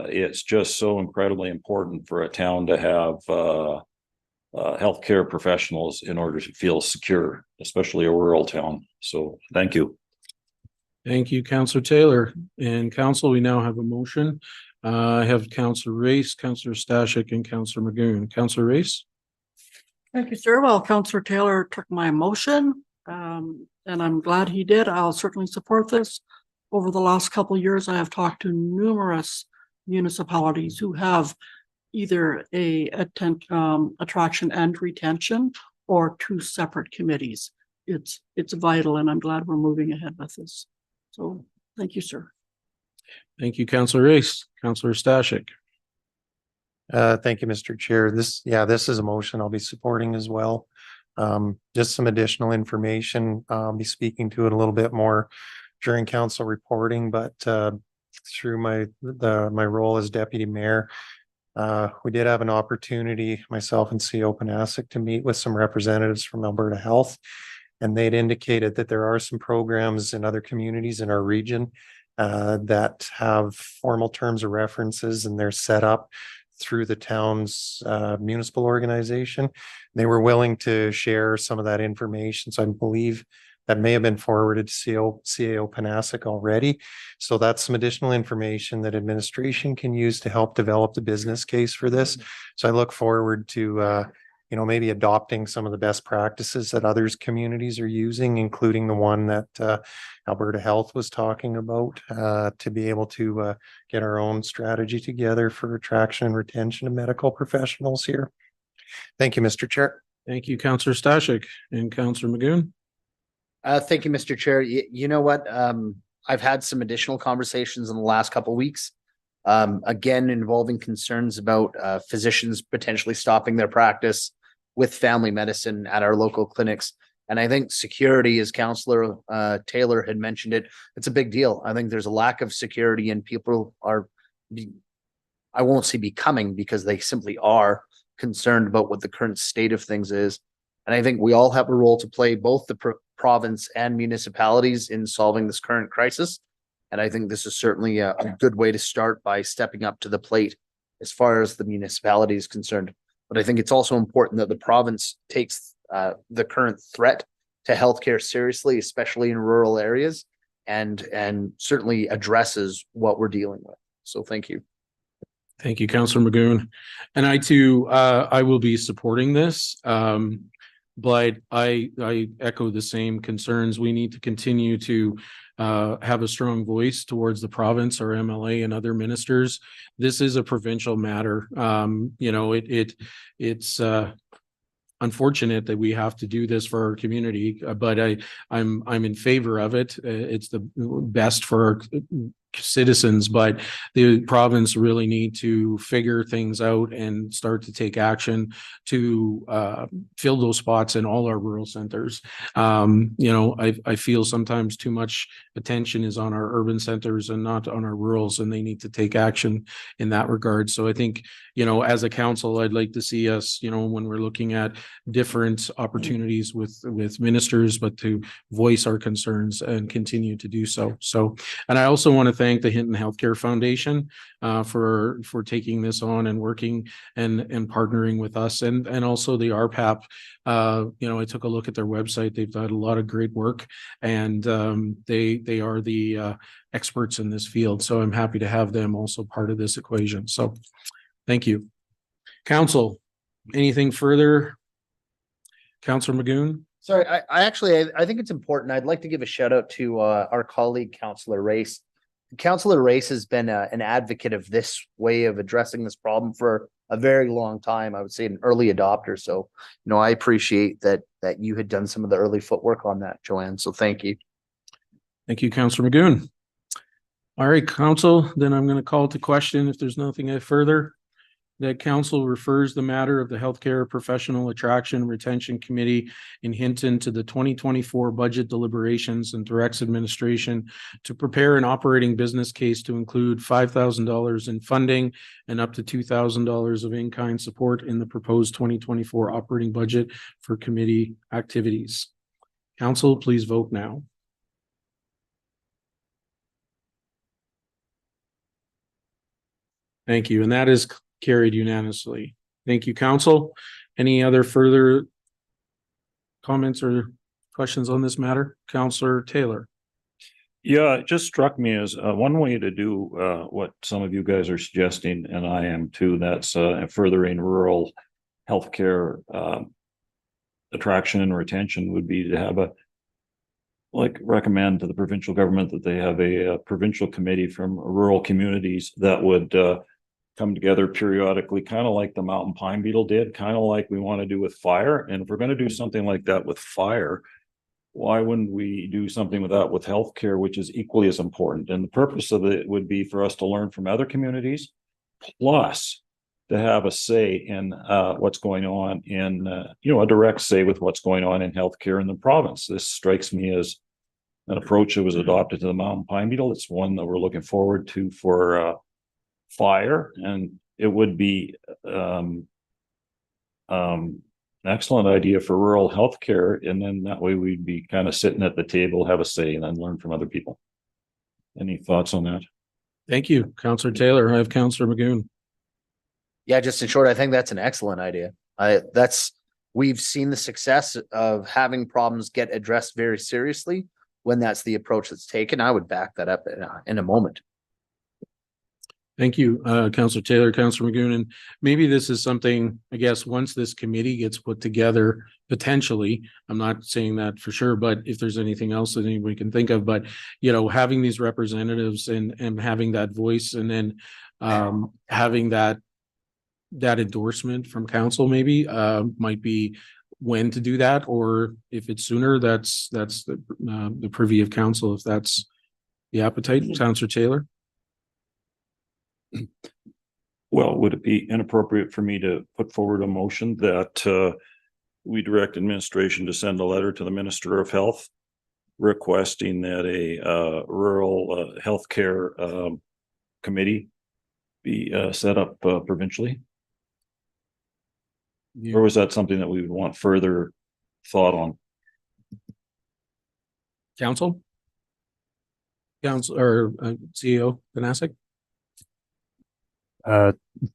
it's just so incredibly important for a town to have healthcare professionals in order to feel secure, especially a rural town. So thank you. Thank you, Councillor Taylor. And council, we now have a motion. I have Councillor Race, Councillor Stashik, and Councillor Magoon. Councillor Race? Thank you, sir. Well, Councillor Taylor took my motion, and I'm glad he did. I'll certainly support this. Over the last couple of years, I have talked to numerous municipalities who have either a attraction and retention or two separate committees. It's vital, and I'm glad we're moving ahead with this. So thank you, sir. Thank you, Councillor Race. Councillor Stashik? Thank you, Mr. Chair. This is a motion I'll be supporting as well. Just some additional information. I'll be speaking to it a little bit more during council reporting, but through my role as deputy mayor, we did have an opportunity, myself and CEO Panasic, to meet with some representatives from Alberta Health, and they'd indicated that there are some programs in other communities in our region that have formal terms of references, and they're set up through the town's municipal organization. They were willing to share some of that information, so I believe that may have been forwarded to CAO Panasic already. So that's some additional information that administration can use to help develop the business case for this. So I look forward to maybe adopting some of the best practices that others communities are using, including the one that Alberta Health was talking about, to be able to get our own strategy together for attraction and retention of medical professionals here. Thank you, Mr. Chair. Thank you, Councillor Stashik. And Councillor Magoon? Thank you, Mr. Chair. You know what? I've had some additional conversations in the last couple of weeks, again, involving concerns about physicians potentially stopping their practice with family medicine at our local clinics. And I think security, as Councillor Taylor had mentioned it, it's a big deal. I think there's a lack of security, and people are, I won't say becoming, because they simply are concerned about what the current state of things is. And I think we all have a role to play, both the province and municipalities, in solving this current crisis. And I think this is certainly a good way to start, by stepping up to the plate as far as the municipality is concerned. But I think it's also important that the province takes the current threat to healthcare seriously, especially in rural areas, and certainly addresses what we're dealing with. So thank you. Thank you, Councillor Magoon. And I too, I will be supporting this. But I echo the same concerns. We need to continue to have a strong voice towards the province, our MLA and other ministers. This is a provincial matter. It's unfortunate that we have to do this for our community, but I'm in favor of it. It's the best for our citizens, but the province really need to figure things out and start to take action to fill those spots in all our rural centers. I feel sometimes too much attention is on our urban centers and not on our rurals, and they need to take action in that regard. So I think, as a council, I'd like to see us, when we're looking at different opportunities with ministers, but to voice our concerns and continue to do so. And I also want to thank the Hinton Healthcare Foundation for taking this on and working and partnering with us, and also the RPAP. I took a look at their website. They've done a lot of great work, and they are the experts in this field. So I'm happy to have them also part of this equation. So thank you. Council, anything further? Councillor Magoon? Sorry, I think it's important. I'd like to give a shout out to our colleague, Councillor Race. Councillor Race has been an advocate of this way of addressing this problem for a very long time. I would say an early adopter. So, I appreciate that you had done some of the early footwork on that, Joanne. So thank you. Thank you, Councillor Magoon. All right, Council, then I'm going to call to question if there's nothing further. that council refers the matter of the Healthcare Professional Attraction Retention Committee in Hinton to the 2024 budget deliberations and directs administration to prepare an operating business case to include $5,000 in funding and up to $2,000 of in-kind support in the proposed 2024 operating budget for committee activities. Council, please vote now. Thank you. And that is carried unanimously. Thank you, council. Any other further comments or questions on this matter? Councillor Taylor. Yeah, it just struck me as one way to do what some of you guys are suggesting, and I am too, that's furthering rural healthcare attraction and retention would be to have recommend to the provincial government that they have a provincial committee from rural communities that would come together periodically, kind of like the mountain pine beetle did, kind of like we want to do with fire. And if we're going to do something like that with fire, why wouldn't we do something with that with healthcare, which is equally as important? And the purpose of it would be for us to learn from other communities, plus to have a say in what's going on in, a direct say with what's going on in healthcare in the province. This strikes me as an approach that was adopted to the mountain pine beetle. It's one that we're looking forward to for fire, and it would be an excellent idea for rural healthcare. And then that way we'd be kind of sitting at the table, have a say, and then learn from other people. Any thoughts on that? Thank you, Councillor Taylor. I have Councillor Magoon. Yeah, just in short, I think that's an excellent idea. We've seen the success of having problems get addressed very seriously when that's the approach that's taken. I would back that up in a moment. Thank you, Councillor Taylor, Councillor Magoon. And maybe this is something, I guess, once this committee gets put together, potentially, I'm not saying that for sure, but if there's anything else that anybody can think of, but, having these representatives and having that voice, and then having that endorsement from council maybe might be when to do that, or if it's sooner, that's the privy of council, if that's the appetite. Councillor Taylor. Well, would it be inappropriate for me to put forward a motion that we direct administration to send a letter to the Minister of Health requesting that a rural healthcare committee be set up provincially? Yeah. Or was that something that we would want further thought on? Council or CEO Banasek?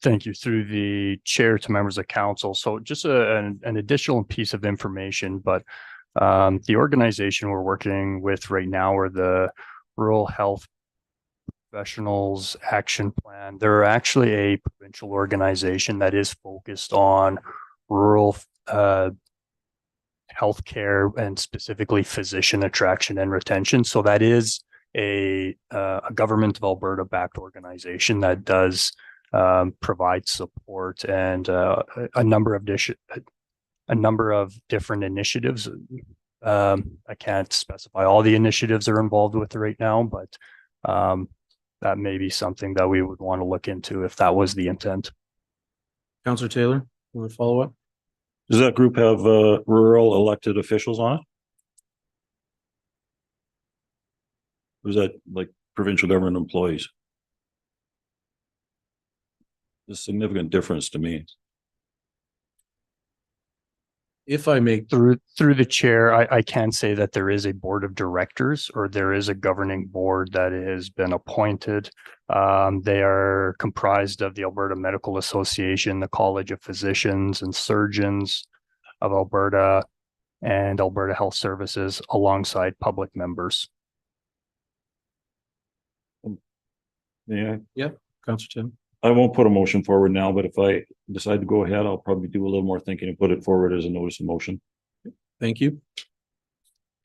Thank you. Through the chair to members of council. So just an additional piece of information, but the organization we're working with right now are the Rural Health Professionals Action Plan. They're actually a provincial organization that is focused on rural healthcare and specifically physician attraction and retention. So that is a government of Alberta backed organization that does provide support and a number of different initiatives. I can't specify all the initiatives they're involved with right now, but that may be something that we would want to look into if that was the intent. Councillor Taylor, want to follow up? Does that group have rural elected officials on it? Or is that like provincial government employees? A significant difference to me. If I may, through the chair, I can say that there is a board of directors, or there is a governing board that has been appointed. They are comprised of the Alberta Medical Association, the College of Physicians and Surgeons of Alberta, and Alberta Health Services, alongside public members. Yeah. Councillor Tim. I won't put a motion forward now, but if I decide to go ahead, I'll probably do a little more thinking and put it forward as a notice of motion. Thank you.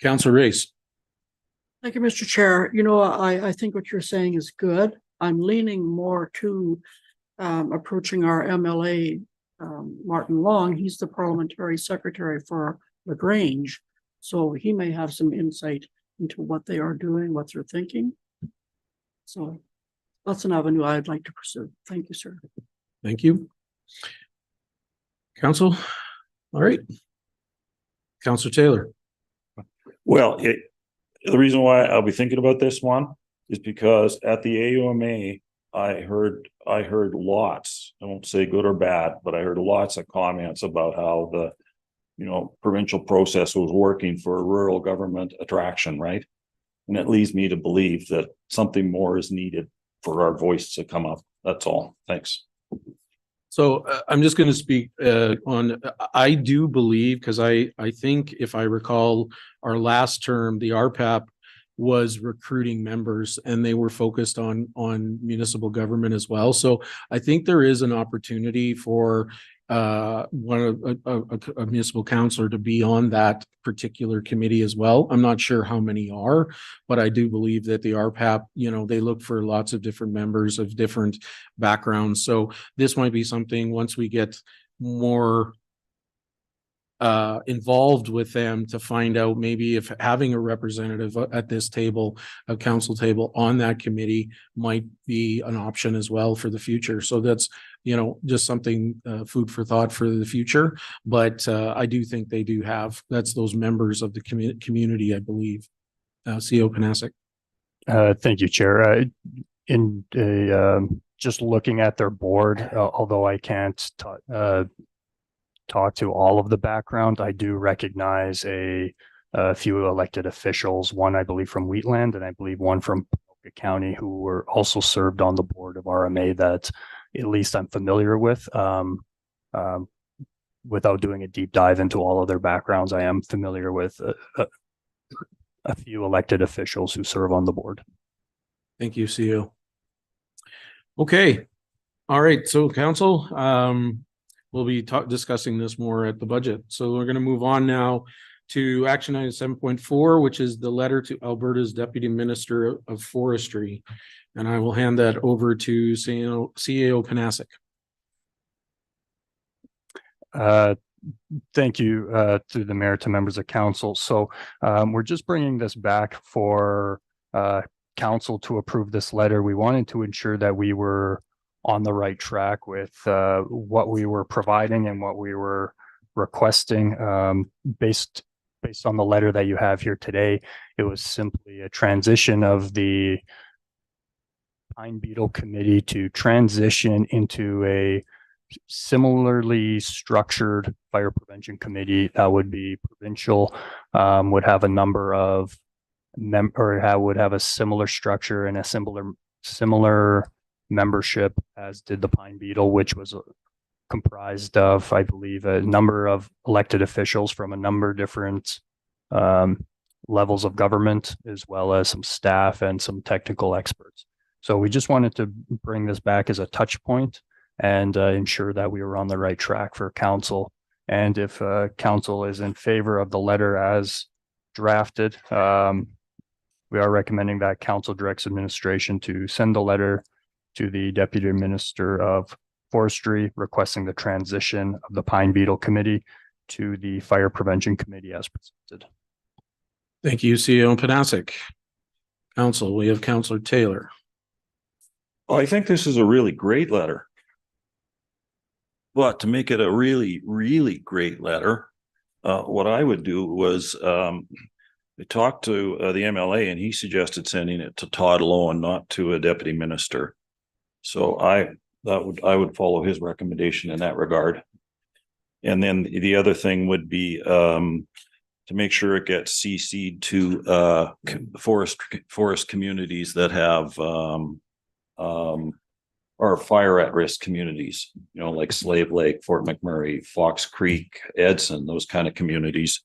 Councillor Race. Thank you, Mr. Chair. I think what you're saying is good. I'm leaning more to approaching our MLA, Martin Long. He's the parliamentary secretary for LaGrange. So he may have some insight into what they are doing, what they're thinking. So that's an avenue I'd like to pursue. Thank you, sir. Thank you. Council, all right. Councillor Taylor. Well, the reason why I'll be thinking about this one is because at the AUMA, I heard lots, I won't say good or bad, but I heard lots of comments about how the, provincial process was working for rural government attraction, right? And it leads me to believe that something more is needed for our voice to come up. That's all. Thanks. So I'm just going to speak on, I do believe, because I think if I recall our last term, the RPAP was recruiting members and they were focused on municipal government as well. So I think there is an opportunity for a municipal councillor to be on that particular committee as well. I'm not sure how many are, but I do believe that the RPAP, they look for lots of different members of different backgrounds. So this might be something once we get more involved with them to find out maybe if having a representative at this table, a council table on that committee might be an option as well for the future. So that's, just something food for thought for the future. But I do think they do have, that's those members of the community, I believe. CEO Panasic. Thank you, Chair. Just looking at their board, although I can't talk to all of the background, I do recognize a few elected officials, one I believe from Wheatland and I believe one from Poca County, who were also served on the board of RMA that at least I'm familiar with. Without doing a deep dive into all of their backgrounds, I am familiar with a few elected officials who serve on the board. Thank you, CEO. Okay. All right. So council, we'll be discussing this more at the budget. So we're going to move on now to action item 7.4, which is the letter to Alberta's Deputy Minister of Forestry. And I will hand that over to CEO Panasic. Thank you through the mayor to members of council. So we're just bringing this back for council to approve this letter. We wanted to ensure that we were on the right track with what we were providing and what we were requesting. Based on the letter that you have here today, it was simply a transition of the Pine Beetle Committee to transition into a similarly structured fire prevention committee that would be provincial, would have a number of would have a similar structure and a similar membership as did the Pine Beetle, which was comprised of, I believe, a number of elected officials from a number of different levels of government, as well as some staff and some technical experts. So we just wanted to bring this back as a touch point and ensure that we were on the right track for council. And if council is in favor of the letter as drafted, we are recommending that council directs administration to send the letter to the Deputy Minister of Forestry requesting the transition of the Pine Beetle Committee to the Fire Prevention Committee as presented. Thank you, CEO Panasic. Council, we have Councillor Taylor. Well, I think this is a really great letter. But to make it a really, really great letter, what I would do was I talked to the MLA and he suggested sending it to Todd Lowen, not to a deputy minister. So I would follow his recommendation in that regard. And then the other thing would be to make sure it gets CC'd to forest communities that have or fire at risk communities, like Slave Lake, Fort McMurray, Fox Creek, Edson, those kind of communities.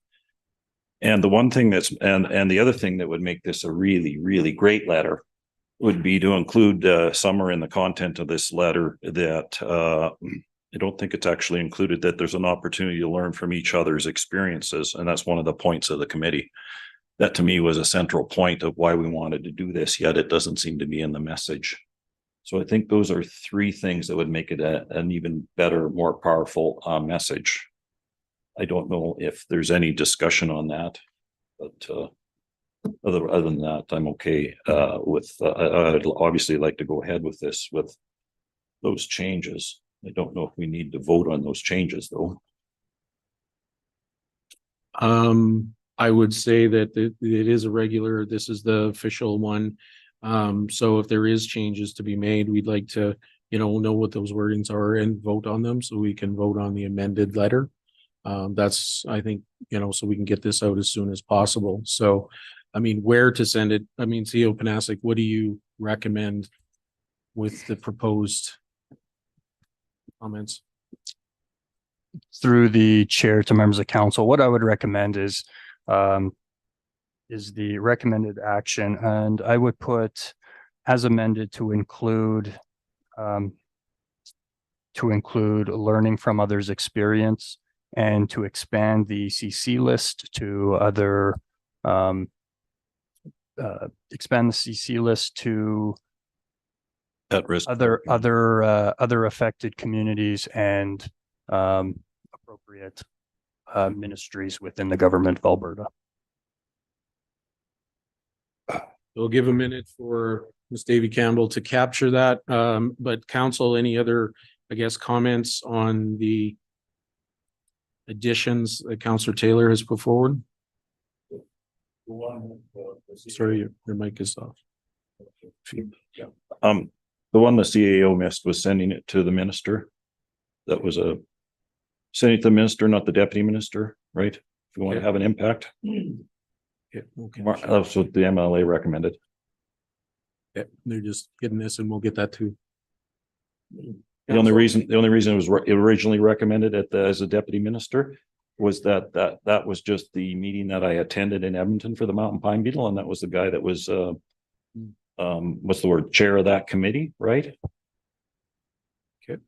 And the one thing and the other thing that would make this a really, really great letter would be to include somewhere in the content of this letter that I don't think it's actually included, that there's an opportunity to learn from each other's experiences. And that's one of the points of the committee. That to me was a central point of why we wanted to do this, yet it doesn't seem to be in the message. So I think those are three things that would make it an even better, more powerful message. I don't know if there's any discussion on that, but other than that, I'm okay with. I'd obviously like to go ahead with this with those changes. I don't know if we need to vote on those changes, though. I would say that it is a regular, this is the official one. So if there is changes to be made, we'd like to, know what those wordings are and vote on them so we can vote on the amended letter. That's, I think, so we can get this out as soon as possible. So, I mean, where to send it? I mean, CEO Panasic, what do you recommend with the proposed comments? Through the chair to members of council, what I would recommend is the recommended action, and I would put as amended to include learning from others' experience and to expand the CC list to expand the CC list to At-risk. other affected communities and appropriate ministries within the government of Alberta. We'll give a minute for Ms. Davy Campbell to capture that. But council, any other, I guess, comments on the additions that Councillor Taylor has put forward? Sorry, your mic is off. The one the CAO missed was sending it to the minister. That was sending it to the minister, not the deputy minister, right? If you want to have an impact. Yeah, okay. That's what the MLA recommended. Yeah, they're just getting this and we'll get that too. The only reason it was originally recommended as a deputy minister was that was just the meeting that I attended in Edmonton for the mountain pine beetle, and that was the guy that was what's the word, chair of that committee, right? Okay.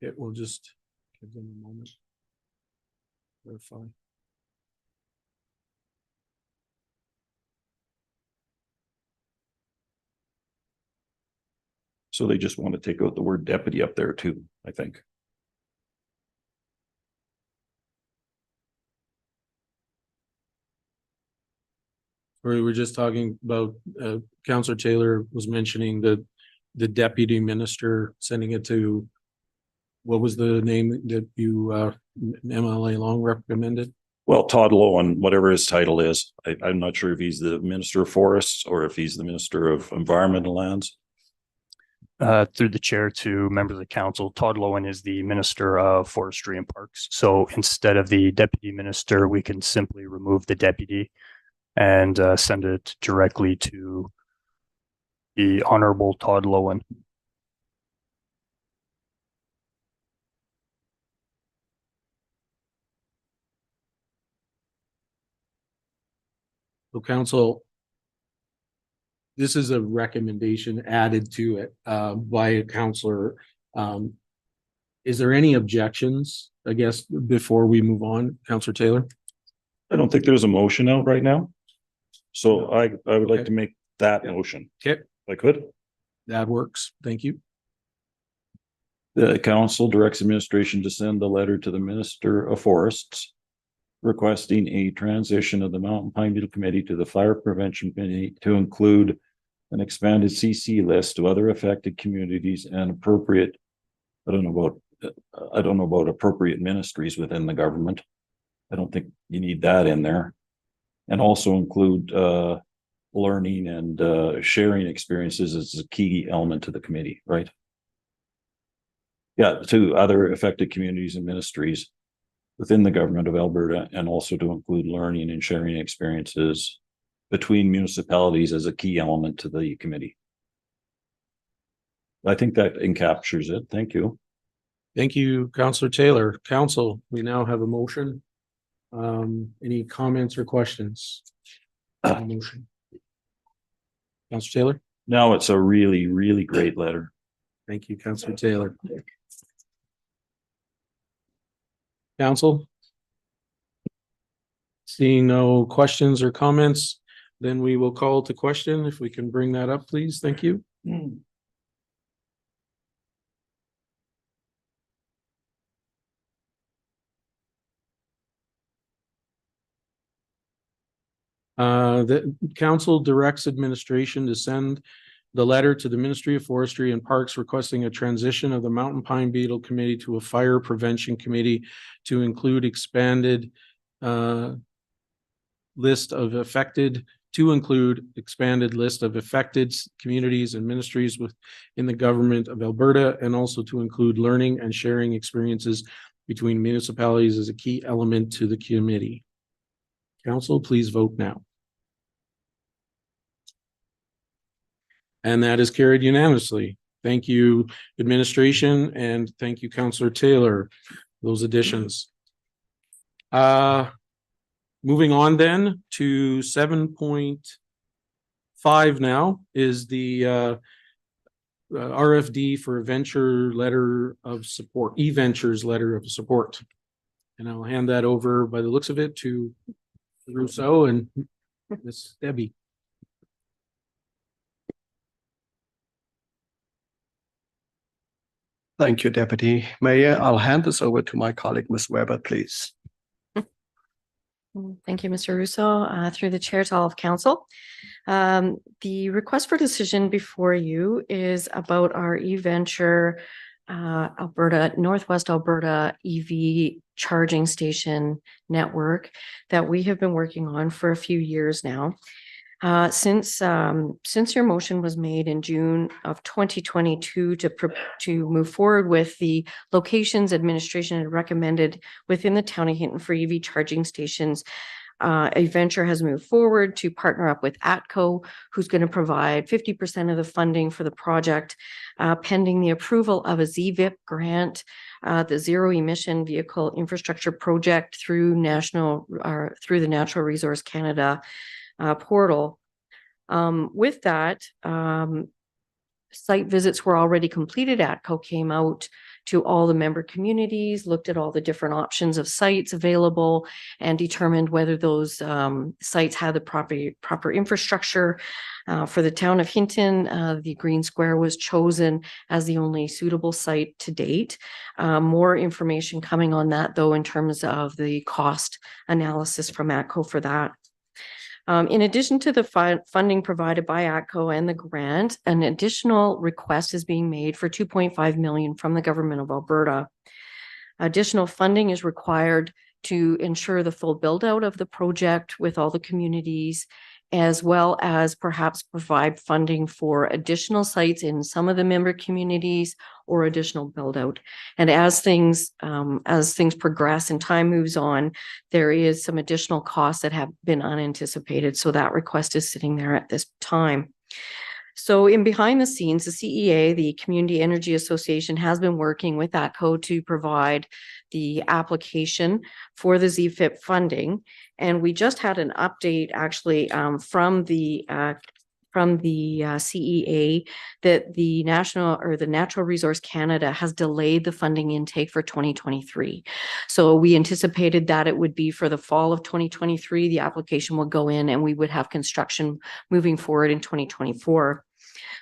It will just give them a moment. Verify. So they just want to take out the word deputy up there too, I think. We were just talking about, Councillor Taylor was mentioning the deputy minister sending it to, what was the name that you, MLA Long recommended? Well, Todd Lowen, whatever his title is, I'm not sure if he's the Minister of Forests or if he's the Minister of Environment and Lands. Through the chair to members of council, Todd Lowen is the Minister of Forestry and Parks. So instead of the deputy minister, we can simply remove the deputy and send it directly to the Honorable Todd Lowen. So council, this is a recommendation added to it by a councillor. Is there any objections, I guess, before we move on, Councillor Taylor? I don't think there's a motion out right now. So I would like to make that motion. Okay. If I could. That works. Thank you. The council directs administration to send a letter to the Minister of Forests requesting a transition of the Mountain Pine Beetle Committee to the Fire Prevention Committee to include an expanded CC list to other affected communities and appropriate, I don't know about appropriate ministries within the government. I don't think you need that in there. And also include learning and sharing experiences as a key element to the committee, right? Yeah, to other affected communities and ministries within the government of Alberta, and also to include learning and sharing experiences between municipalities as a key element to the committee. I think that encaptures it. Thank you. Thank you, Councillor Taylor. Council, we now have a motion. Any comments or questions? Motion. Councillor Taylor? Now it's a really, really great letter. Thank you, Councillor Taylor. Council? Seeing no questions or comments, then we will call to question. If we can bring that up, please. Thank you. The council directs administration to send the letter to the Ministry of Forestry and Parks requesting a transition of the Mountain Pine Beetle Committee to a Fire Prevention Committee to include expanded list of affected communities and ministries within the government of Alberta, and also to include learning and sharing experiences between municipalities as a key element to the committee. Council, please vote now. And that is carried unanimously. Thank you, administration, and thank you, Councillor Taylor, those additions. Moving on then to 7.5 now is the RFD for EVenture letter of support, EVenture's letter of support. And I'll hand that over, by the looks of it, to Rousseau and Miss Debbie. Thank you, Deputy Mayor. I'll hand this over to my colleague, Ms. Weber, please. Thank you, Mr. Russo. Through the chair to all of council. The request for decision before you is about our EVenture Alberta, Northwest Alberta EV charging station network that we have been working on for a few years now. Since your motion was made in June of 2022 to move forward with the locations administration had recommended within the town of Hinton for EV charging stations, EVenture has moved forward to partner up with ATCO, who's going to provide 50% of the funding for the project, pending the approval of a ZVIP grant, the Zero Emission Vehicle Infrastructure Project through the Natural Resource Canada portal. With that, site visits were already completed. ATCO came out to all the member communities, looked at all the different options of sites available, and determined whether those sites had the proper infrastructure. For the town of Hinton, the Green Square was chosen as the only suitable site to date. More information coming on that, though, in terms of the cost analysis from ATCO for that. In addition to the funding provided by ATCO and the grant, an additional request is being made for 2.5 million from the government of Alberta. Additional funding is required to ensure the full build out of the project with all the communities, as well as perhaps provide funding for additional sites in some of the member communities or additional build out. And as things progress and time moves on, there is some additional costs that have been unanticipated. So that request is sitting there at this time. So in behind the scenes, the CEA, the Community Energy Association, has been working with ATCO to provide the application for the ZFIP funding. And we just had an update actually from the CEA that the Natural Resource Canada has delayed the funding intake for 2023. So we anticipated that it would be for the fall of 2023, the application will go in and we would have construction moving forward in 2024.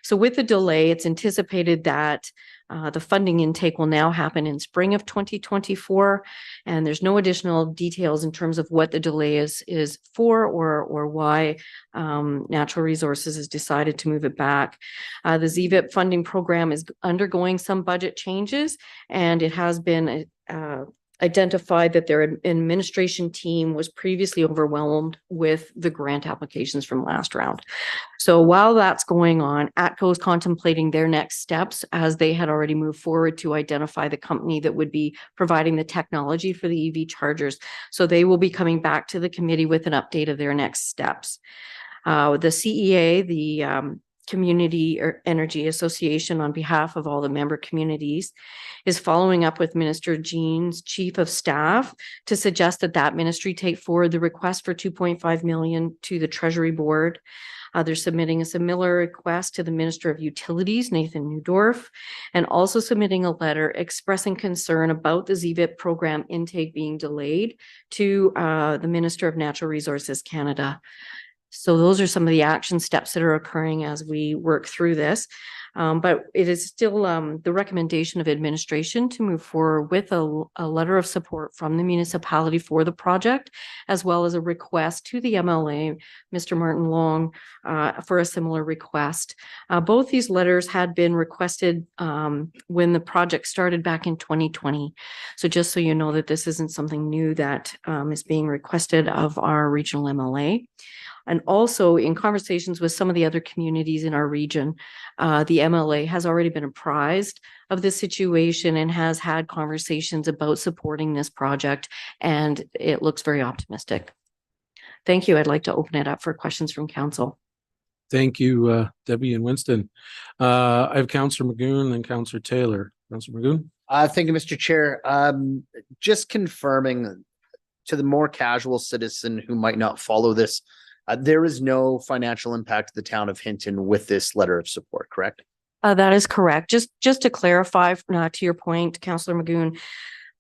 So with the delay, it's anticipated that the funding intake will now happen in spring of 2024, and there's no additional details in terms of what the delay is for or why Natural Resources has decided to move it back. The ZVIP funding program is undergoing some budget changes, and it has been identified that their administration team was previously overwhelmed with the grant applications from last round. So while that's going on, ATCO is contemplating their next steps as they had already moved forward to identify the company that would be providing the technology for the EV chargers. So they will be coming back to the committee with an update of their next steps. The CEA, the Community Energy Association, on behalf of all the member communities, is following up with Minister Jean's Chief of Staff to suggest that ministry take forward the request for 2.5 million to the Treasury Board. They're submitting a similar request to the Minister of Utilities, Nathan Neudorf, and also submitting a letter expressing concern about the ZVIP program intake being delayed to the Minister of Natural Resources Canada. So those are some of the action steps that are occurring as we work through this. But it is still the recommendation of administration to move forward with a letter of support from the municipality for the project, as well as a request to the MLA, Mr. Martin Long, for a similar request. Both these letters had been requested when the project started back in 2020. So just so you know that this isn't something new that is being requested of our regional MLA. And also in conversations with some of the other communities in our region, the MLA has already been apprised of the situation and has had conversations about supporting this project, and it looks very optimistic. Thank you. I'd like to open it up for questions from council. Thank you, Debbie and Winston. I have Councillor Magoon and Councillor Taylor. Councillor Magoon? Thank you, Mr. Chair. Just confirming to the more casual citizen who might not follow this, there is no financial impact to the town of Hinton with this letter of support, correct? That is correct. Just to clarify, to your point, Councillor Magoon,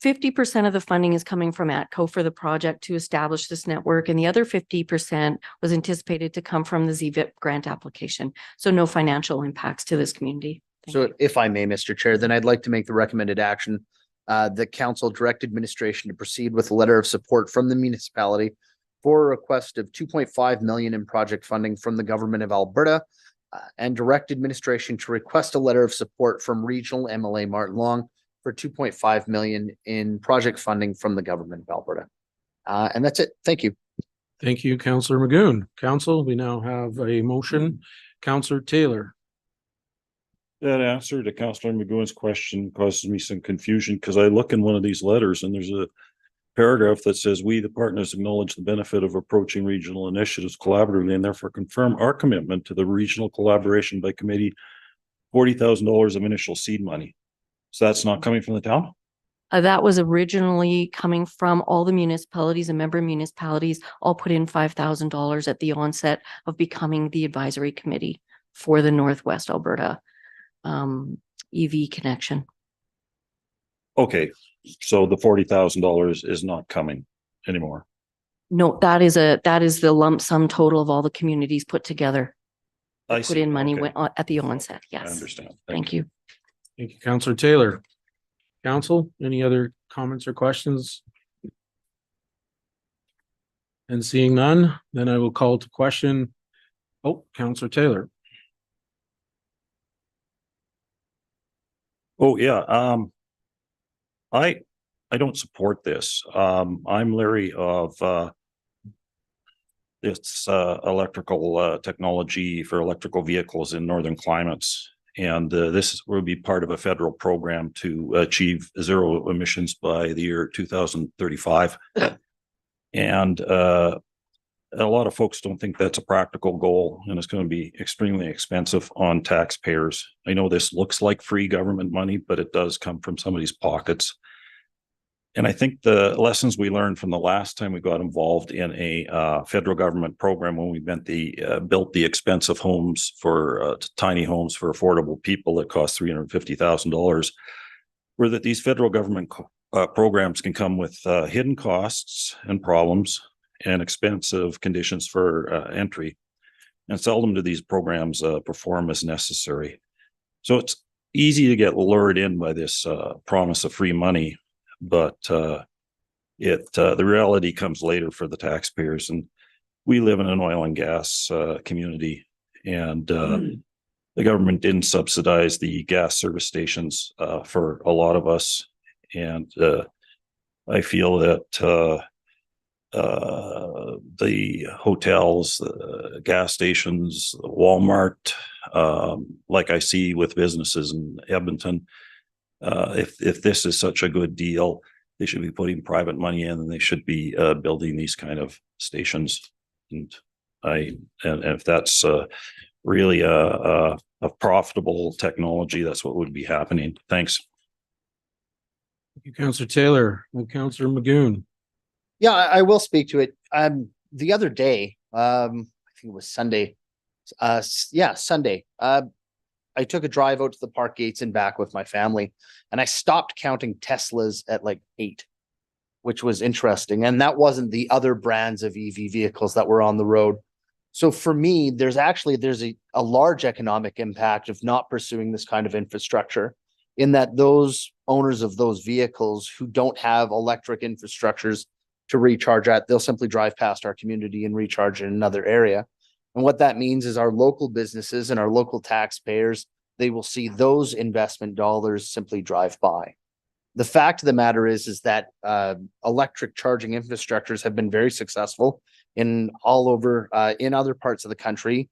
50% of the funding is coming from ATCO for the project to establish this network, and the other 50% was anticipated to come from the ZVIP grant application. So no financial impacts to this community. So if I may, Mr. Chair, then I'd like to make the recommended action. The council direct administration to proceed with a letter of support from the municipality for a request of 2.5 million in project funding from the government of Alberta, and direct administration to request a letter of support from regional MLA Martin Long for 2.5 million in project funding from the government of Alberta. And that's it. Thank you. Thank you, Councillor Magoon. Council, we now have a motion. Councillor Taylor. That answer to Councillor Magoon's question causes me some confusion because I look in one of these letters and there's a paragraph that says, we, the partners, acknowledge the benefit of approaching regional initiatives collaboratively and therefore confirm our commitment to the regional collaboration by committee $40,000 of initial seed money. So that's not coming from the town? That was originally coming from all the municipalities and member municipalities all put in $5,000 at the onset of becoming the advisory committee for the Northwest Alberta EV connection. Okay, so the $40,000 is not coming anymore. No, that is the lump sum total of all the communities put together. I Put in money okay. at the onset. Yes. I understand. Thank you. Thank you, Councillor Taylor. Council, any other comments or questions? And seeing none, then I will call to question. Oh, Councillor Taylor. Oh, yeah. I don't support this. I'm leery of this electrical technology for electrical vehicles in northern climates. And this will be part of a federal program to achieve zero emissions by the year 2035. And a lot of folks don't think that's a practical goal, and it's going to be extremely expensive on taxpayers. I know this looks like free government money, but it does come from somebody's pockets. And I think the lessons we learned from the last time we got involved in a federal government program when we built the expensive homes for tiny homes for affordable people that cost $350,000 were that these federal government programs can come with hidden costs and problems and expensive conditions for entry. And seldom do these programs perform as necessary. So it's easy to get lured in by this promise of free money, but the reality comes later for the taxpayers. And we live in an oil and gas community, and the government didn't subsidize the gas service stations for a lot of us. And I feel that the hotels, the gas stations, Walmart, like I see with businesses in Edmonton, if this is such a good deal, they should be putting private money in, and they should be building these kind of stations. And if that's really a profitable technology, that's what would be happening. Thanks. Thank you, Councillor Taylor. And Councillor Magoon. Yeah, I will speak to it. The other day, I think it was Sunday. Sunday. I took a drive out to the park gates and back with my family, and I stopped counting Teslas at like 8, which was interesting. And that wasn't the other brands of EV vehicles that were on the road. So for me, there's a large economic impact of not pursuing this kind of infrastructure, in that those owners of those vehicles who don't have electric infrastructures to recharge at, they'll simply drive past our community and recharge in another area. And what that means is our local businesses and our local taxpayers, they will see those investment dollars simply drive by. The fact of the matter is that electric charging infrastructures have been very successful in all over in other parts of the country.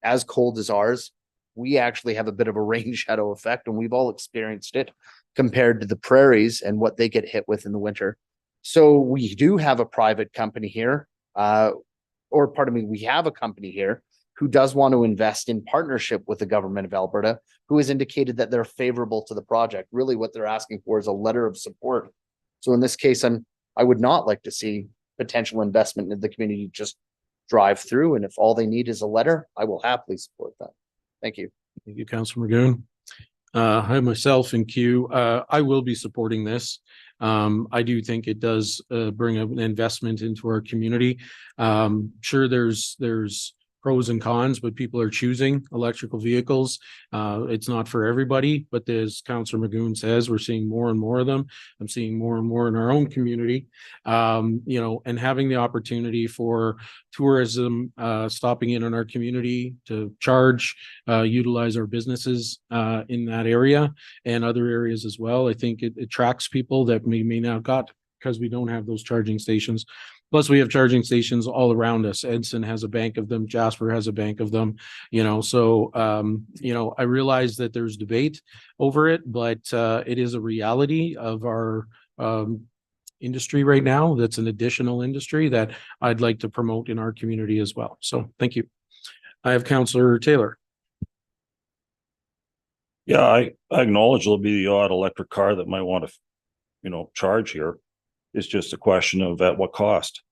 As cold as ours, we actually have a bit of a rain shadow effect, and we've all experienced it compared to the prairies and what they get hit with in the winter. So we do have a private company here, we have a company here who does want to invest in partnership with the government of Alberta, who has indicated that they're favorable to the project. Really, what they're asking for is a letter of support. So in this case, I would not like to see potential investment in the community just drive through. And if all they need is a letter, I will happily support that. Thank you. Thank you, Councillor Magoon. I myself in queue, I will be supporting this. I do think it does bring an investment into our community. Sure, there's pros and cons, but people are choosing electrical vehicles. It's not for everybody, but as Councillor Magoon says, we're seeing more and more of them. I'm seeing more and more in our own community. And having the opportunity for tourism stopping in our community to charge, utilize our businesses in that area and other areas as well. I think it attracts people that may not got because we don't have those charging stations. Plus, we have charging stations all around us. Edson has a bank of them. Jasper has a bank of them. I realize that there's debate over it, but it is a reality of our industry right now. That's an additional industry that I'd like to promote in our community as well. So thank you. I have Councillor Taylor. Yeah, I acknowledge there'll be the odd electric car that might want to, charge here. It's just a question of at what cost.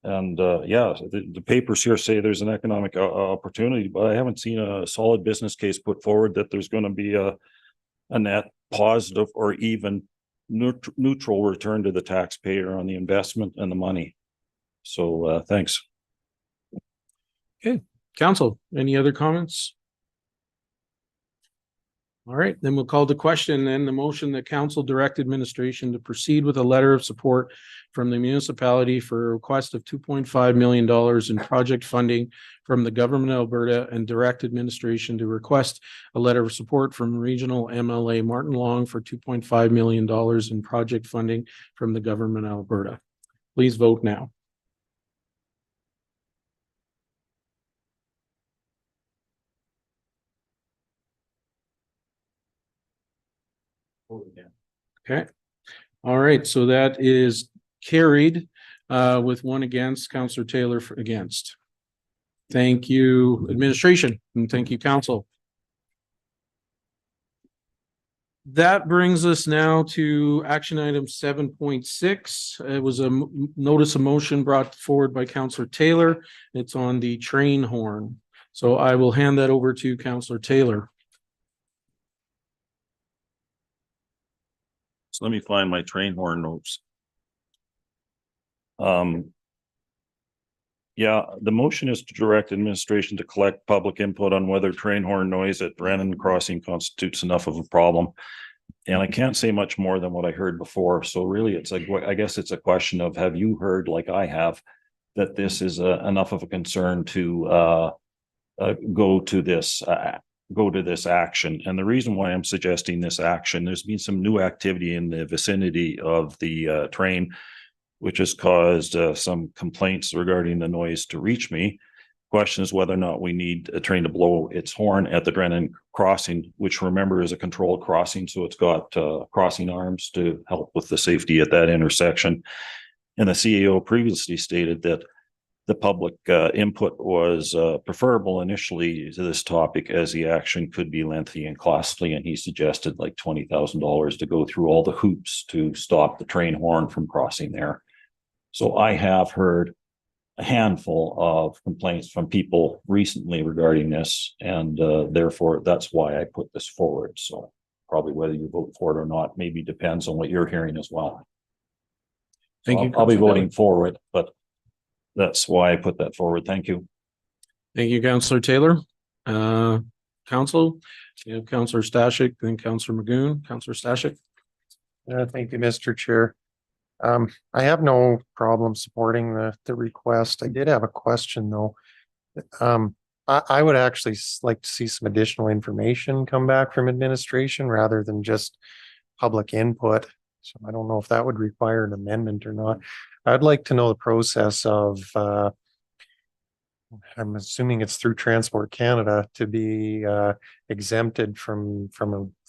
And the papers here say there's an economic opportunity, but I haven't seen a solid business case put forward that there's going to be a net positive or even neutral return to the taxpayer on the investment and the money. So thanks. Okay, Council, any other comments? All right, then we'll call the question and the motion that Council direct administration to proceed with a letter of support from the municipality for a request of $2.5 million in project funding from the government of Alberta, and direct administration to request a letter of support from regional MLA Martin Long for $2.5 million in project funding from the government of Alberta. Please vote now. Okay. All right. So that is carried with one against. Councillor Taylor for against. Thank you, administration, and thank you, council. That brings us now to action item 7.6. It was a notice of motion brought forward by Councillor Taylor. It's on the train horn. So I will hand that over to Councillor Taylor. So let me find my train horn notes. The motion is to direct administration to collect public input on whether train horn noise at Brennan Crossing constitutes enough of a problem. And I can't say much more than what I heard before. So really, it's like, I guess it's a question of, have you heard, like I have, that this is enough of a concern to go to this action? And the reason why I'm suggesting this action, there's been some new activity in the vicinity of the train, which has caused some complaints regarding the noise to reach me. Question is whether or not we need a train to blow its horn at the Brennan crossing, which, remember, is a controlled crossing. So it's got crossing arms to help with the safety at that intersection. And the CEO previously stated that the public input was preferable initially to this topic, as the action could be lengthy and costly. And he suggested like $20,000 to go through all the hoops to stop the train horn from crossing there. So I have heard a handful of complaints from people recently regarding this, and therefore that's why I put this forward. So probably whether you vote for it or not maybe depends on what you're hearing as well. Thank you. I'll be voting for it, but that's why I put that forward. Thank you. Thank you, Councillor Taylor. Council, you have Councillor Stashik, then Councillor Magoon, Councillor Stashik. Thank you, Mr. Chair. I have no problem supporting the request. I did have a question though. I would actually like to see some additional information come back from administration rather than just public input. So I don't know if that would require an amendment or not. I'd like to know the process of, I'm assuming it's through Transport Canada to be exempted from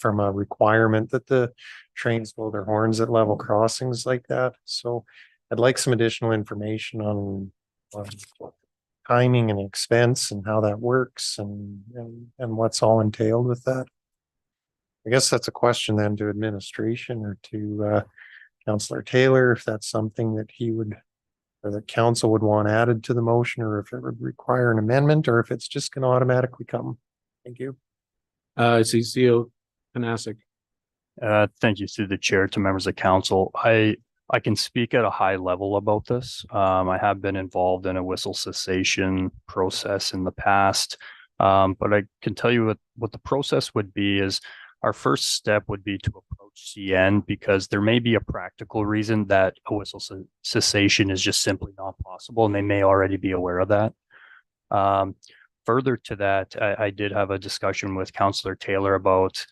a requirement that the trains blow their horns at level crossings like that. So I'd like some additional information on timing and expense and how that works and what's all entailed with that. I guess that's a question then to administration or to Councillor Taylor, if that's something that he would or the council would want added to the motion, or if it would require an amendment, or if it's just going to automatically come. Thank you. I see CO Panasic. Thank you through the chair to members of council. I can speak at a high level about this. I have been involved in a whistle cessation process in the past. But I can tell you what the process would be is our first step would be to approach CN because there may be a practical reason that a whistle cessation is just simply not possible, and they may already be aware of that. Further to that, I did have a discussion with Councillor Taylor about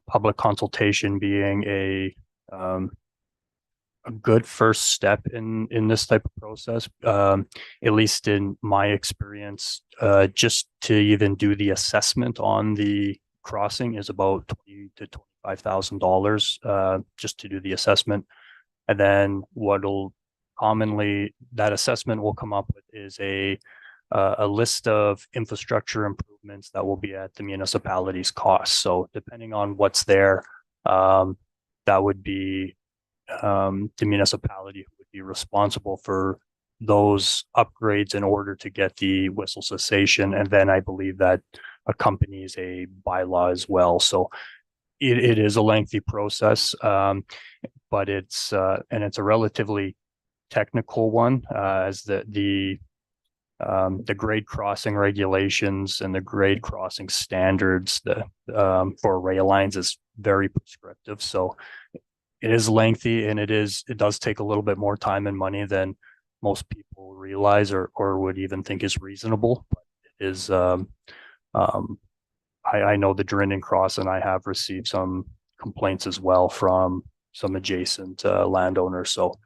public consultation being a good first step in this type of process, at least in my experience. Just to even do the assessment on the crossing is about $20,000 to $25,000 just to do the assessment. And then what'll commonly that assessment will come up with is a list of infrastructure improvements that will be at the municipality's cost. So depending on what's there, that would be the municipality who would be responsible for those upgrades in order to get the whistle cessation. And then I believe that accompanies a bylaw as well. So it is a lengthy process, but it's a relatively technical one, as the grade crossing regulations and the grade crossing standards for rail lines is very prescriptive. So it is lengthy, and it does take a little bit more time and money than most people realize or would even think is reasonable. But it is, I know the Durinden Cross, and I have received some complaints as well from some adjacent landowners. So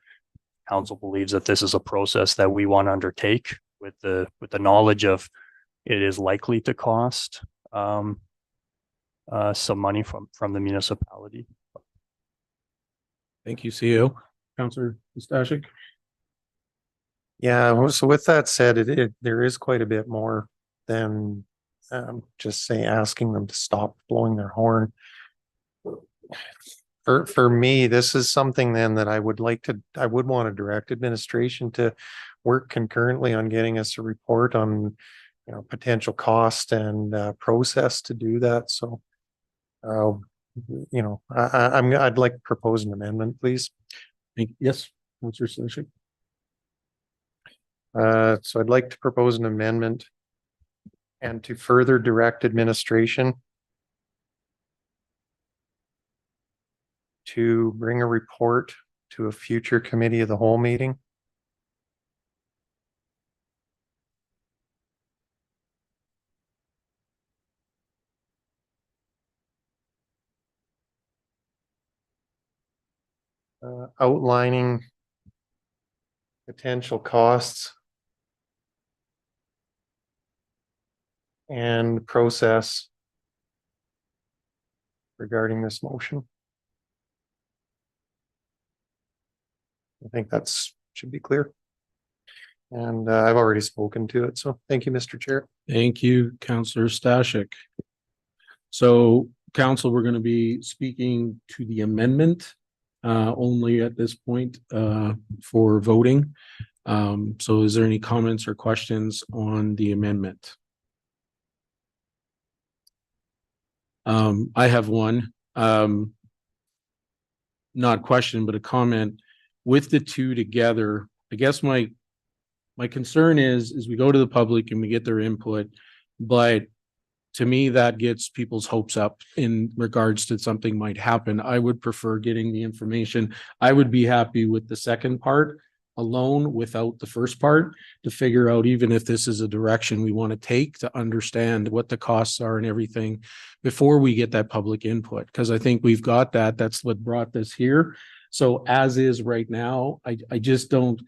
council believes that this is a process that we want to undertake with the knowledge of it is likely to cost some money from the municipality. Thank you, CO. Councillor Stashik. Yeah, so with that said, there is quite a bit more than just say asking them to stop blowing their horn. For me, this is something then that I would want to direct administration to work concurrently on getting us a report on, potential cost and process to do that. So, I'd like to propose an amendment, please. Yes, Councillor Stashik. So I'd like to propose an amendment and to further direct administration to bring a report to a future committee of the whole meeting. Outlining potential costs and process regarding this motion. I think should be clear. And I've already spoken to it. So thank you, Mr. Chair. Thank you, Councillor Stashik. So council, we're going to be speaking to the amendment only at this point for voting. So is there any comments or questions on the amendment? I have one, not question, but a comment. With the two together, I guess my My concern is we go to the public and we get their input, but to me, that gets people's hopes up in regards to something might happen. I would prefer getting the information. I would be happy with the second part alone without the first part to figure out even if this is a direction we want to take to understand what the costs are and everything before we get that public input. Because I think we've got that. That's what brought this here. So as is right now, I just don't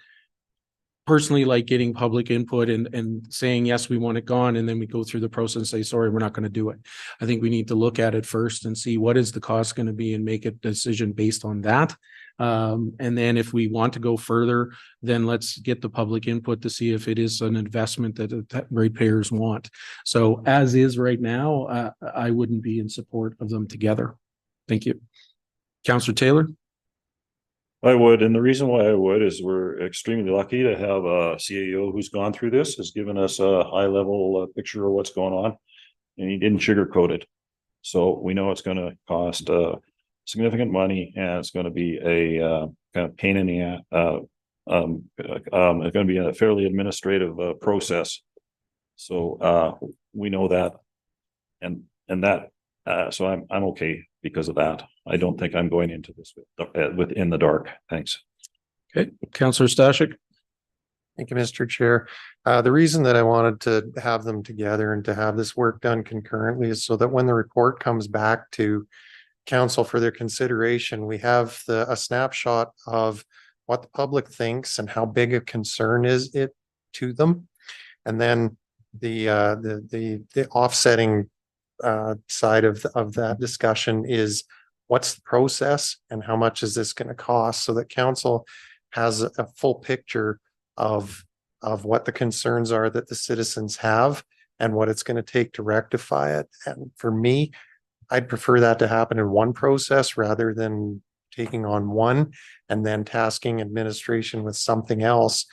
personally like getting public input and saying, yes, we want it gone. And then we go through the process and say, sorry, we're not going to do it. I think we need to look at it first and see what is the cost going to be and make a decision based on that. And then if we want to go further, then let's get the public input to see if it is an investment that ratepayers want. So as is right now, I wouldn't be in support of them together. Thank you. Councillor Taylor? I would, and the reason why I would is we're extremely lucky to have a CAO who's gone through this, has given us a high level picture of what's going on, and he didn't sugarcoat it. So we know it's going to cost significant money, and it's going to be a kind of pain in the ass. It's going to be a fairly administrative process. So we know that, and that. So I'm okay because of that. I don't think I'm going into this within the dark. Thanks. Okay, Councillor Stashik. Thank you, Mr. Chair. The reason that I wanted to have them together and to have this work done concurrently is so that when the report comes back to council for their consideration, we have a snapshot of what the public thinks and how big a concern is it to them. And then the offsetting side of that discussion is what's the process and how much is this going to cost, so that council has a full picture of what the concerns are that the citizens have and what it's going to take to rectify it. And for me, I'd prefer that to happen in one process rather than taking on one and then tasking administration with something else,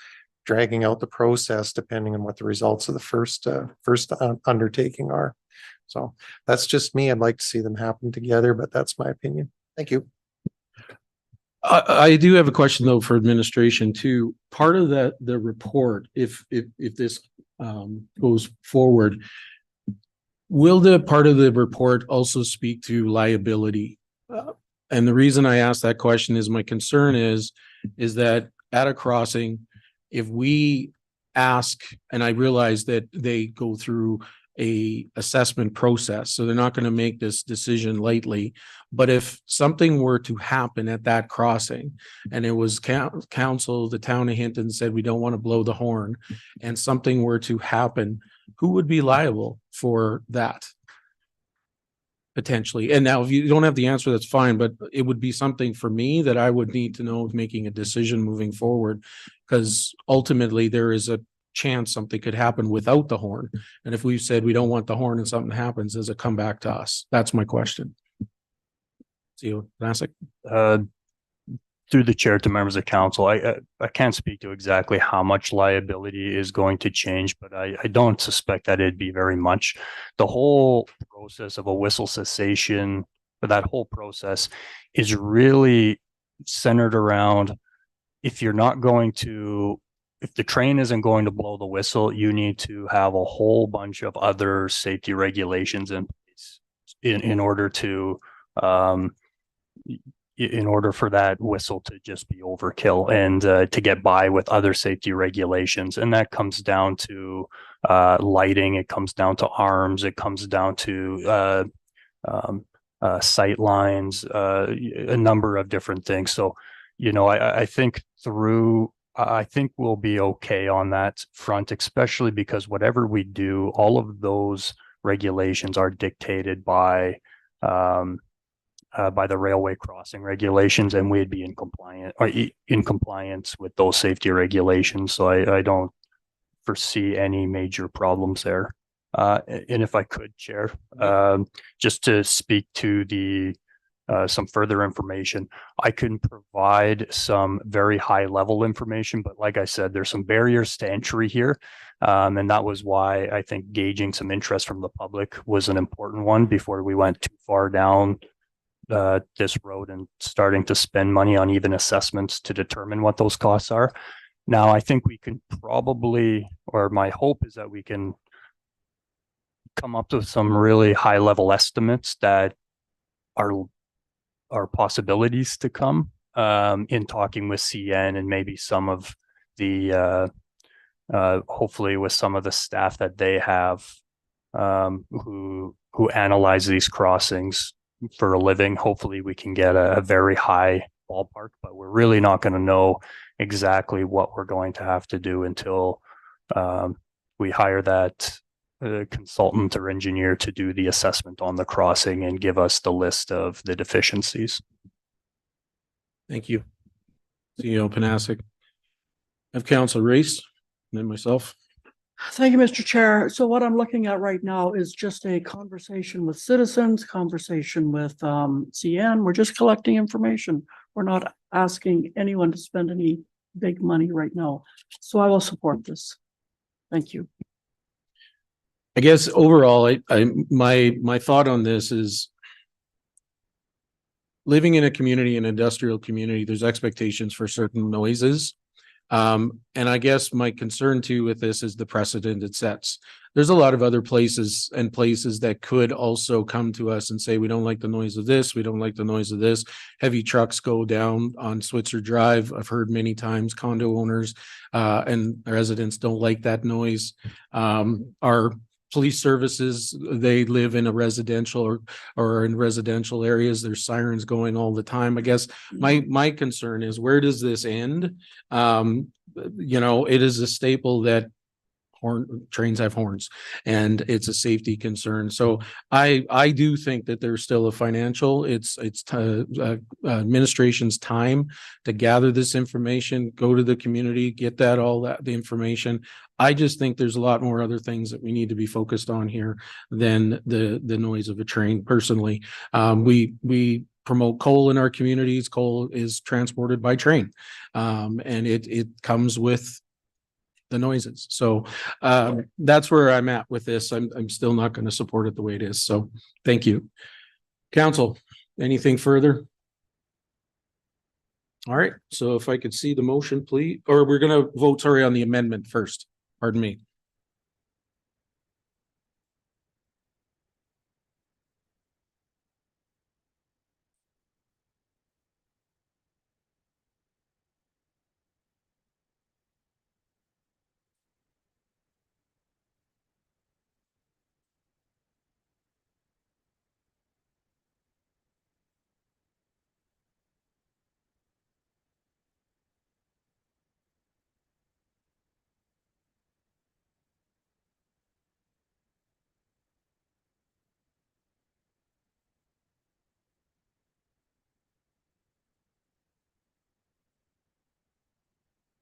dragging out the process depending on what the results of the first undertaking are. So that's just me. I'd like to see them happen together, but that's my opinion. Thank you. I do have a question though for administration too. Part of the report, if this goes forward, will the part of the report also speak to liability? And the reason I ask that question is my concern is that at a crossing, if we ask, and I realize that they go through a assessment process, so they're not going to make this decision lightly. But if something were to happen at that crossing and it was council, the town of Hinton said, we don't want to blow the horn, and something were to happen, who would be liable for that? Potentially. And now if you don't have the answer, that's fine, but it would be something for me that I would need to know of making a decision moving forward, because ultimately there is a chance something could happen without the horn. And if we said we don't want the horn and something happens, does it come back to us? That's my question. See you, Classic. Through the chair to members of council, I can't speak to exactly how much liability is going to change, but I don't suspect that it'd be very much. The whole process of a whistle cessation, for that whole process, is really centered around if the train isn't going to blow the whistle, you need to have a whole bunch of other safety regulations in place in order for that whistle to just be overkill and to get by with other safety regulations. And that comes down to lighting, it comes down to arms, it comes down to sight lines, a number of different things. So, I think we'll be okay on that front, especially because whatever we do, all of those regulations are dictated by the railway crossing regulations, and we'd be in compliance with those safety regulations. So I don't foresee any major problems there. And if I could, Chair, just to speak to some further information, I can provide some very high level information, but like I said, there's some barriers to entry here. And that was why I think gauging some interest from the public was an important one before we went too far down this road and starting to spend money on even assessments to determine what those costs are. Now, I think we can probably, or my hope is that we can come up with some really high level estimates that are possibilities to come in talking with CN and maybe some of the hopefully with some of the staff that they have who analyze these crossings for a living. Hopefully we can get a very high ballpark, but we're really not going to know exactly what we're going to have to do until we hire that consultant or engineer to do the assessment on the crossing and give us the list of the deficiencies. Thank you. CEO Panasic. I have Councillor Reese and then myself. Thank you, Mr. Chair. So what I'm looking at right now is just a conversation with citizens, conversation with CN. We're just collecting information. We're not asking anyone to spend any big money right now. So I will support this. Thank you. I guess overall, my thought on this is living in a community, an industrial community, there's expectations for certain noises. And I guess my concern too with this is the precedent it sets. There's a lot of other places that could also come to us and say, we don't like the noise of this. We don't like the noise of this. Heavy trucks go down on Switzer Drive. I've heard many times condo owners and residents don't like that noise. Our police services, they live in a residential or in residential areas. There's sirens going all the time. I guess my concern is, where does this end? You know, it is a staple that trains have horns, and it's a safety concern. So I do think that there's still a financial, it's administration's time to gather this information, go to the community, get the information. I just think there's a lot more other things that we need to be focused on here than the noise of a train. Personally, we promote coal in our communities. Coal is transported by train, and it comes with the noises. So that's where I'm at with this. I'm still not going to support it the way it is. So thank you. Council, anything further? All right. So if I could see the motion, please, or we're going to vote, sorry, on the amendment first. Pardon me.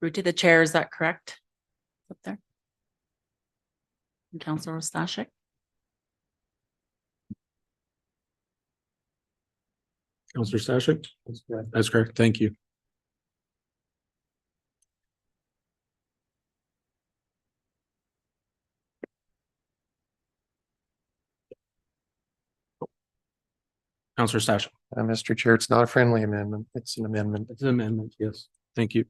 Through to the chair, is that correct? Up there. Councillor Stashik. Councillor Stashik? That's correct. Thank you. Councillor Stashik. Mr. Chair, it's not a friendly amendment. It's an amendment. It's an amendment. Yes. Thank you.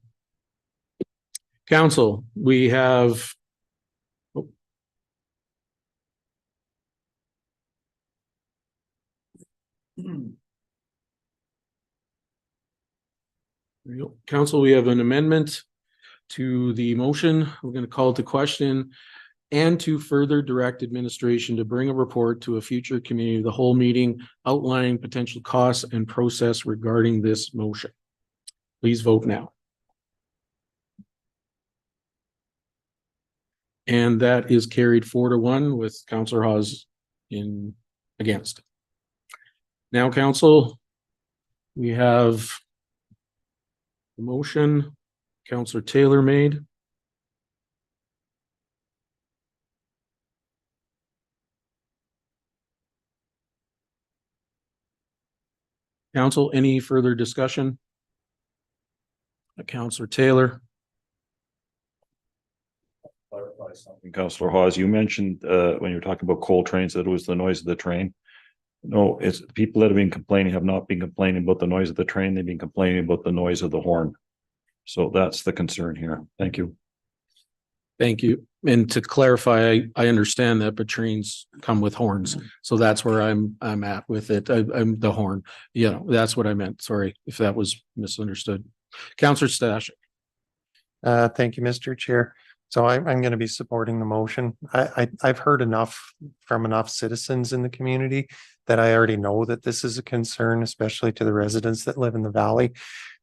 Council, we have. Oh. Council, we have an amendment to the motion. We're going to call it to question and to further direct administration to bring a report to a future committee of the whole meeting outlining potential costs and process regarding this motion. Please vote now. And that is carried 4-1 with Councillor Hawes in against. Now, Council, we have the motion Councillor Taylor made. Council, any further discussion? Councillor Taylor. Clarify something, Councillor Hawes. You mentioned when you were talking about coal trains that it was the noise of the train. No, it's people that have been complaining have not been complaining about the noise of the train. They've been complaining about the noise of the horn. So that's the concern here. Thank you. Thank you. And to clarify, I understand that, but trains come with horns. So that's where I'm at with it. I'm the horn. You know, that's what I meant. Sorry if that was misunderstood. Councillor Stash. Thank you, Mr. Chair. So I'm going to be supporting the motion. I've heard enough from enough citizens in the community that I already know that this is a concern, especially to the residents that live in the valley.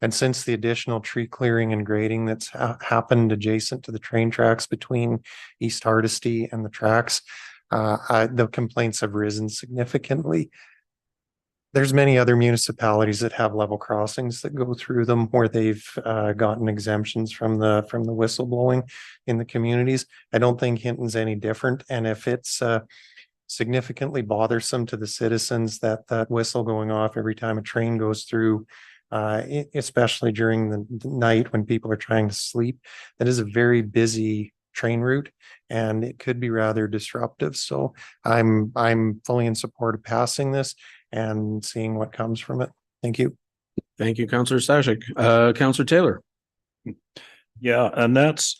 And since the additional tree clearing and grading that's happened adjacent to the train tracks between East Hardisty and the tracks, the complaints have risen significantly. There's many other municipalities that have level crossings that go through them where they've gotten exemptions from the whistleblowing in the communities. I don't think Hinton's any different. And if it's significantly bothersome to the citizens that whistle going off every time a train goes through, especially during the night when people are trying to sleep, that is a very busy train route and it could be rather disruptive. So I'm fully in support of passing this and seeing what comes from it. Thank you. Thank you, Councillor Stashik. Councillor Taylor. Yeah, and that's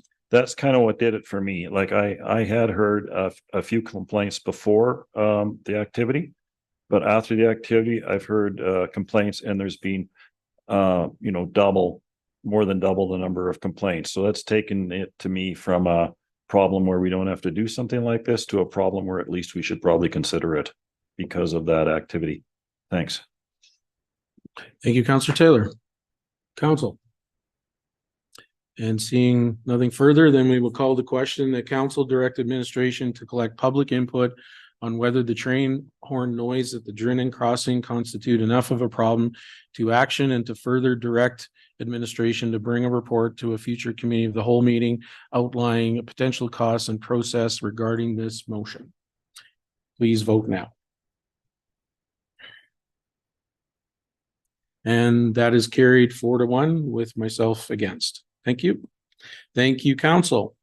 kind of what did it for me. Like I had heard a few complaints before the activity, but after the activity, I've heard complaints, and there's been more than double the number of complaints. So that's taken it to me from a problem where we don't have to do something like this to a problem where at least we should probably consider it because of that activity. Thanks. Thank you, Councillor Taylor. Council. And seeing nothing further, then we will call the question that council direct administration to collect public input on whether the train horn noise at the Drinnan crossing constitute enough of a problem to action, and to further direct administration to bring a report to a future committee of the whole meeting outlining potential costs and process regarding this motion. Please vote now. And that is carried 4-1 with myself against. Thank you. Thank you, council.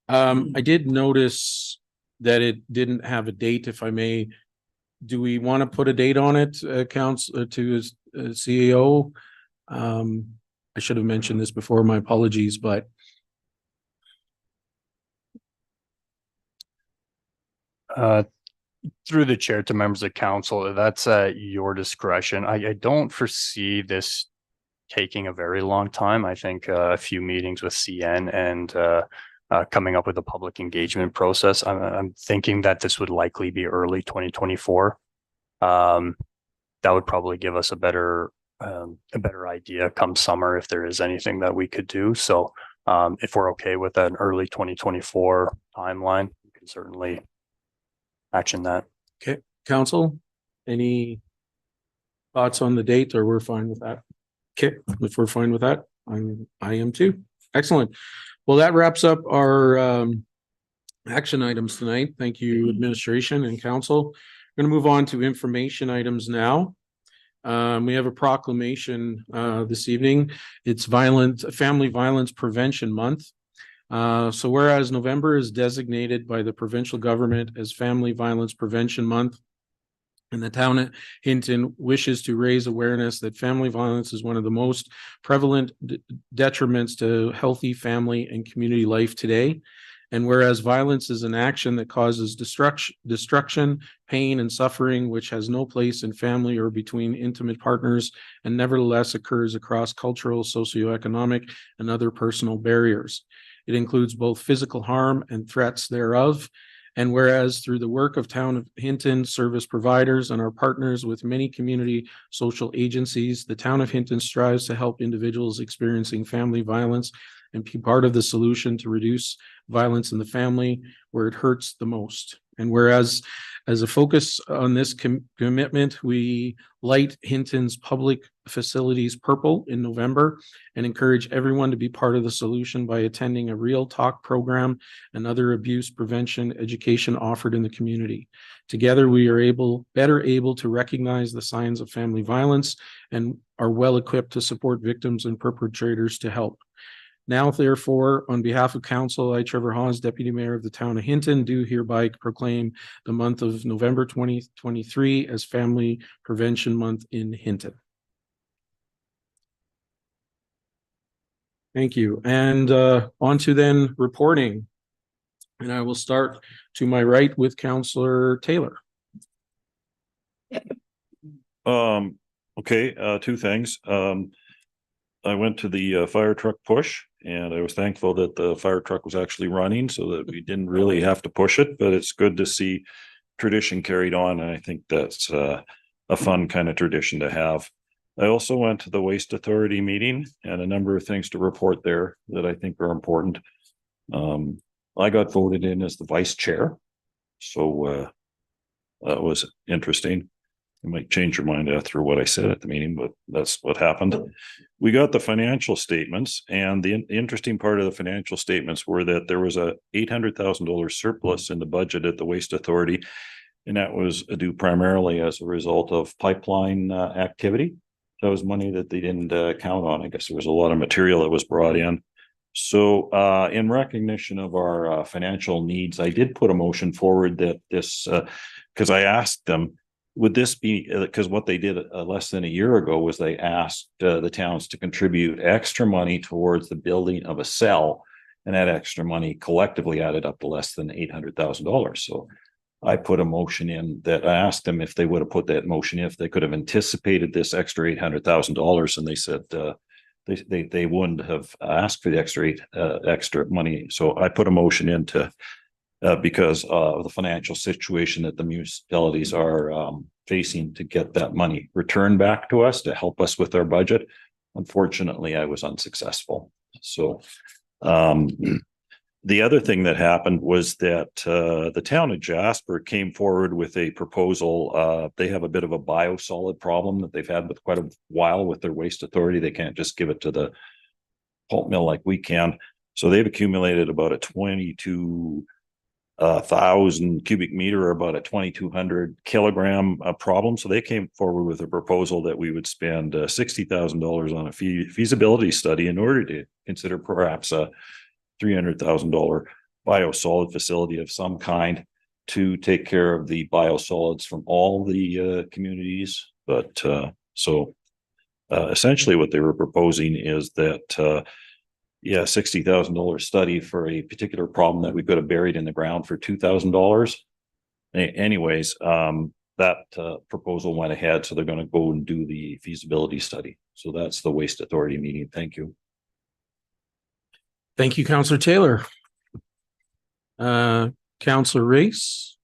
I did notice that it didn't have a date, if I may. Do we want to put a date on it, council, to CEO? I should have mentioned this before, my apologies, but through the chair to members of council, that's at your discretion. I don't foresee this taking a very long time. I think a few meetings with CN and coming up with a public engagement process. I'm thinking that this would likely be early 2024. That would probably give us a better idea come summer if there is anything that we could do. So if we're okay with an early 2024 timeline, we can certainly action that. okay. Council, any thoughts on the date, or we're fine with that? Okay, if we're fine with that, I am too. Excellent. Well, that wraps up our action items tonight. Thank you, administration and council. We're going to move on to information items now. We have a proclamation this evening. It's Family Violence Prevention Month. So whereas November is designated by the provincial government as Family Violence Prevention Month, and the town of Hinton wishes to raise awareness that family violence is one of the most prevalent detriments to healthy family and community life today. And whereas violence is an action that causes destruction, pain, and suffering, which has no place in family or between intimate partners, and nevertheless occurs across cultural, socioeconomic, and other personal barriers. It includes both physical harm and threats thereof. And whereas through the work of Town of Hinton service providers and our partners with many community social agencies, the Town of Hinton strives to help individuals experiencing family violence and be part of the solution to reduce violence in the family where it hurts the most. And whereas as a focus on this commitment, we light Hinton's public facilities purple in November and encourage everyone to be part of the solution by attending a Real Talk program and other abuse prevention education offered in the community. Together, we are better able to recognize the signs of family violence and are well equipped to support victims and perpetrators to help. Now, therefore, on behalf of council, I, Trevor Hawes, Deputy Mayor of the Town of Hinton, do hereby proclaim the month of November 2023 as Family Prevention Month in Hinton. Thank you. And on to then reporting. And I will start to my right with Councillor Taylor. Okay, two things. I went to the fire truck push and I was thankful that the fire truck was actually running so that we didn't really have to push it, but it's good to see tradition carried on. And I think that's a fun kind of tradition to have. I also went to the Waste Authority meeting and a number of things to report there that I think are important. I got voted in as the vice chair. So that was interesting. You might change your mind after what I said at the meeting, but that's what happened. We got the financial statements, and the interesting part of the financial statements were that there was a $800,000 surplus in the budget at the Waste Authority, and that was due primarily as a result of pipeline activity. That was money that they didn't count on. I guess there was a lot of material that was brought in. So in recognition of our financial needs, I did put a motion forward that this, because I asked them, would this be, because what they did less than a year ago was they asked the towns to contribute extra money towards the building of a cell, and that extra money collectively added up to less than $800,000. So I put a motion in that I asked them if they would have put that motion in, if they could have anticipated this extra $800,000, and they said they wouldn't have asked for the extra money. So I put a motion into because of the financial situation that the municipalities are facing to get that money returned back to us to help us with our budget. Unfortunately, I was unsuccessful. So the other thing that happened was that the town of Jasper came forward with a proposal. They have a bit of a biosolid problem that they've had with quite a while with their waste authority. They can't just give it to the pulp mill like we can. So they've accumulated about a 22,000 cubic meter, or about a 2,200 kilogram problem. So they came forward with a proposal that we would spend $60,000 on a feasibility study in order to consider perhaps a $300,000 biosolid facility of some kind to take care of the biosolids from all the communities. But essentially what they were proposing is that $60,000 study for a particular problem that we could have buried in the ground for $2,000. Anyways, that proposal went ahead, so they're going to go and do the feasibility study. So that's the Waste Authority meeting. Thank you. Thank you, Councillor Taylor. Councillor Race.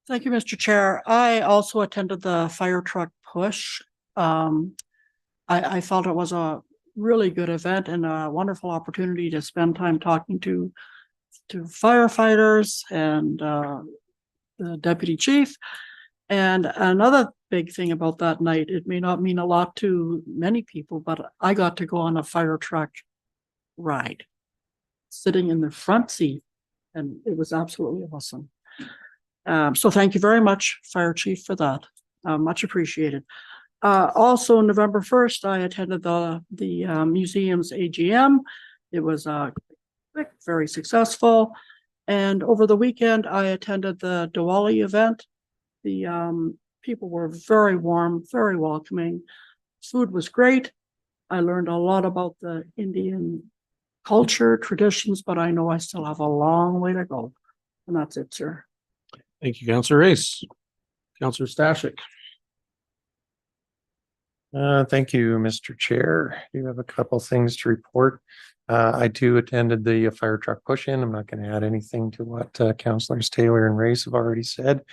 Thank you, Mr. Chair. I also attended the fire truck push. I felt it was a really good event and a wonderful opportunity to spend time talking to firefighters and the deputy chief. And another big thing about that night, it may not mean a lot to many people, but I got to go on a fire truck ride, sitting in the front seat, and it was absolutely awesome. So thank you very much, Fire Chief, for that. Much appreciated. Also, November 1st, I attended the museum's AGM. It was quick, very successful. And over the weekend, I attended the Diwali event. The people were very warm, very welcoming. Food was great. I learned a lot about the Indian culture, traditions, but I know I still have a long way to go. And that's it, sir. Thank you, Councillor Race. Councillor Stashik. Thank you, Mr. Chair. I do have a couple things to report. I too attended the fire truck push-in. I'm not going to add anything to what Councillors Taylor and Race have already said.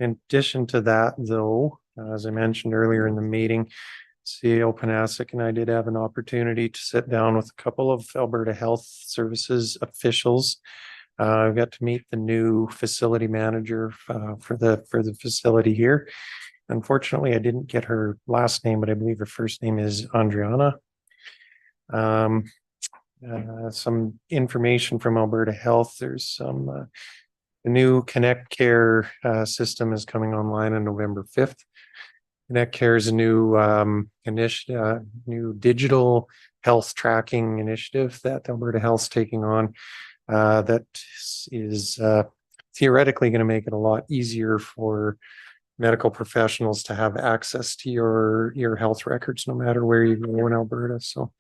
In addition to that, though, as I mentioned earlier in the meeting, CEO Panasic and I did have an opportunity to sit down with a couple of Alberta Health Services officials. I got to meet the new facility manager for the facility here. Unfortunately, I didn't get her last name, but I believe her first name is Andriana. Some information from Alberta Health. There's some the new Connect Care system is coming online on November 5th. Connect Care is a new initiative, new digital health tracking initiative that Alberta Health's taking on. That is theoretically going to make it a lot easier for medical professionals to have access to your health records, no matter where you go in Alberta. So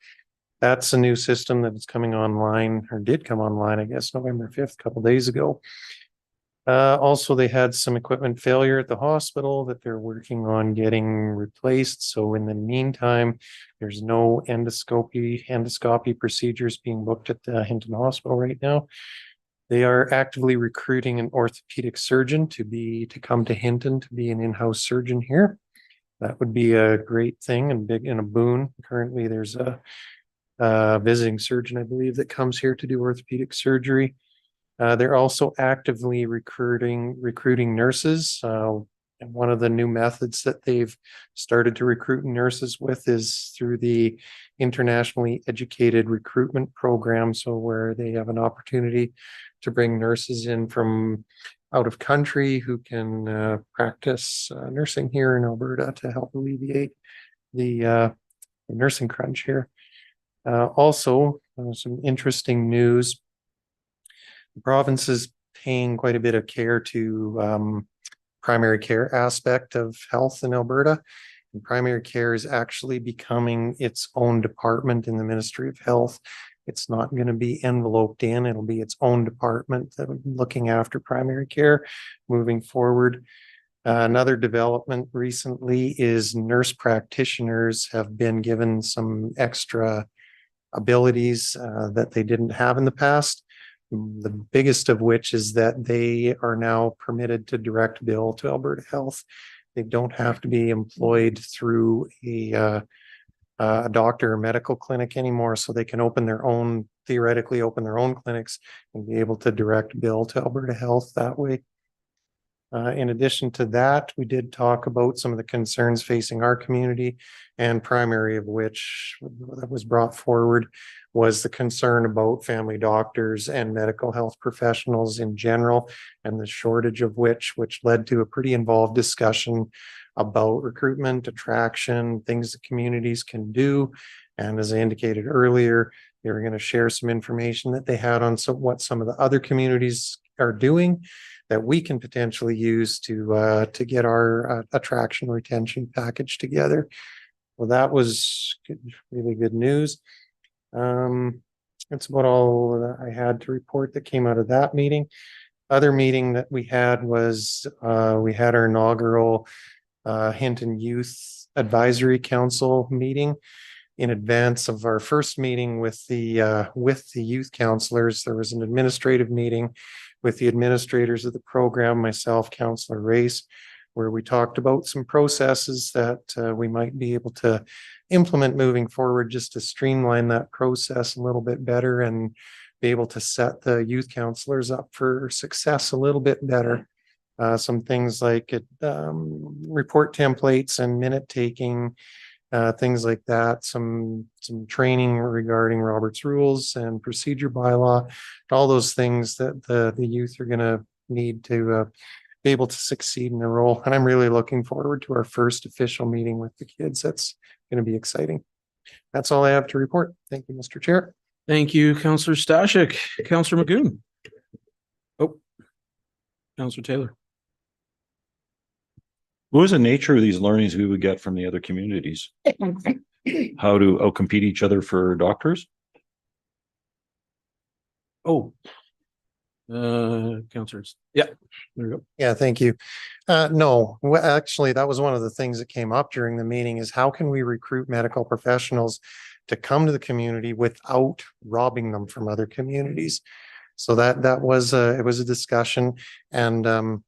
that's a new system that is coming online, or did come online, I guess, November 5th, a couple days ago. Also, they had some equipment failure at the hospital that they're working on getting replaced. So in the meantime, there's no endoscopy procedures being booked at the Hinton Hospital right now. They are actively recruiting an orthopedic surgeon to come to Hinton to be an in-house surgeon here. That would be a great thing and a boon. Currently, there's a visiting surgeon, I believe, that comes here to do orthopedic surgery. They're also actively recruiting nurses. And one of the new methods that they've started to recruit nurses with is through the internationally educated recruitment program. So where they have an opportunity to bring nurses in from out of country who can practice nursing here in Alberta to help alleviate the nursing crunch here. Also, some interesting news. The province is paying quite a bit of care to primary care aspect of health in Alberta. And primary care is actually becoming its own department in the Ministry of Health. It's not going to be enveloped in, it'll be its own department looking after primary care moving forward. Another development recently is nurse practitioners have been given some extra abilities that they didn't have in the past. The biggest of which is that they are now permitted to direct bill to Alberta Health. They don't have to be employed through a doctor or medical clinic anymore, so they can theoretically open their own clinics and be able to direct bill to Alberta Health that way. In addition to that, we did talk about some of the concerns facing our community, and primary of which that was brought forward was the concern about family doctors and medical health professionals in general, and the shortage of which led to a pretty involved discussion about recruitment, attraction, things that communities can do. And as I indicated earlier, they were going to share some information that they had on what some of the other communities are doing that we can potentially use to get our attraction retention package together. Well, that was really good news. That's about all that I had to report that came out of that meeting. Other meeting that we had was we had our inaugural Hinton Youth Advisory Council meeting. In advance of our first meeting with the youth counselors, there was an administrative meeting with the administrators of the program, myself, Councillor Race, where we talked about some processes that we might be able to implement moving forward just to streamline that process a little bit better and be able to set the youth counselors up for success a little bit better. Some things like report templates and minute taking, things like that, some training regarding Robert's Rules and Procedure Bylaw, all those things that the youth are going to need to be able to succeed in their role. And I'm really looking forward to our first official meeting with the kids. That's going to be exciting. That's all I have to report. Thank you, Mr. Chair. Thank you, Councillor Stashik. Councillor Magoon. Oh, Councillor Taylor. What was the nature of these learnings we would get from the other communities? How to outcompete each other for doctors? Oh, councillors. Yeah, there we go. Yeah, thank you. No, actually, that was one of the things that came up during the meeting is how can we recruit medical professionals to come to the community without robbing them from other communities? So that was it was a discussion, and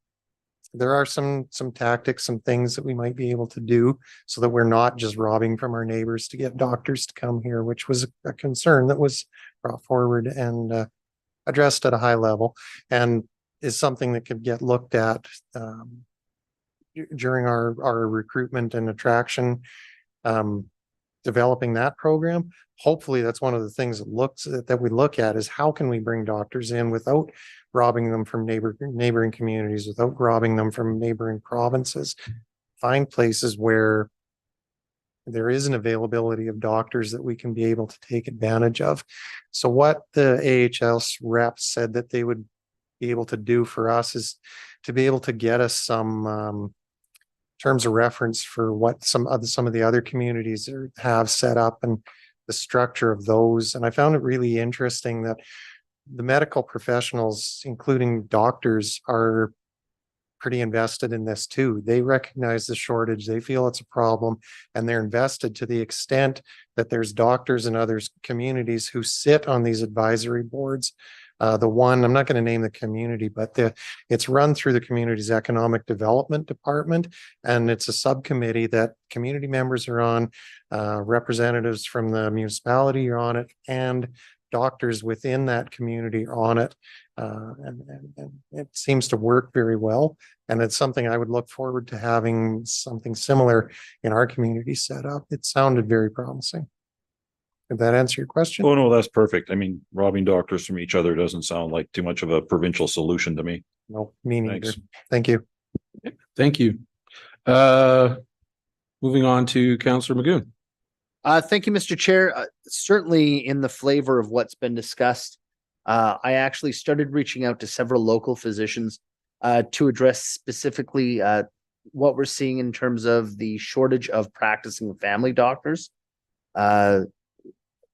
there are some tactics, some things that we might be able to do so that we're not just robbing from our neighbors to get doctors to come here, which was a concern that was brought forward and addressed at a high level, and is something that could get looked at during our recruitment and attraction, developing that program. Hopefully that's one of the things that we look at is how can we bring doctors in without robbing them from neighboring communities, without robbing them from neighboring provinces. Find places where there is an availability of doctors that we can be able to take advantage of. So what the AHS reps said that they would be able to do for us is to be able to get us some terms of reference for what some of the other communities have set up and the structure of those. And I found it really interesting that the medical professionals, including doctors, are pretty invested in this too. They recognize the shortage, they feel it's a problem, and they're invested to the extent that there's doctors in other communities who sit on these advisory boards. The one, I'm not going to name the community, but it's run through the community's economic development department, and it's a subcommittee that community members are on, representatives from the municipality are on it, and doctors within that community are on it. And it seems to work very well. And it's something I would look forward to having something similar in our community set up. It sounded very promising. Did that answer your question? Oh, no, that's perfect. I mean, robbing doctors from each other doesn't sound like too much of a provincial solution to me. No, me neither. Thanks. Thank you. Thank you. Moving on to Councillor Magoon. Thank you, Mr. Chair. Certainly in the flavor of what's been discussed, I actually started reaching out to several local physicians to address specifically what we're seeing in terms of the shortage of practicing family doctors.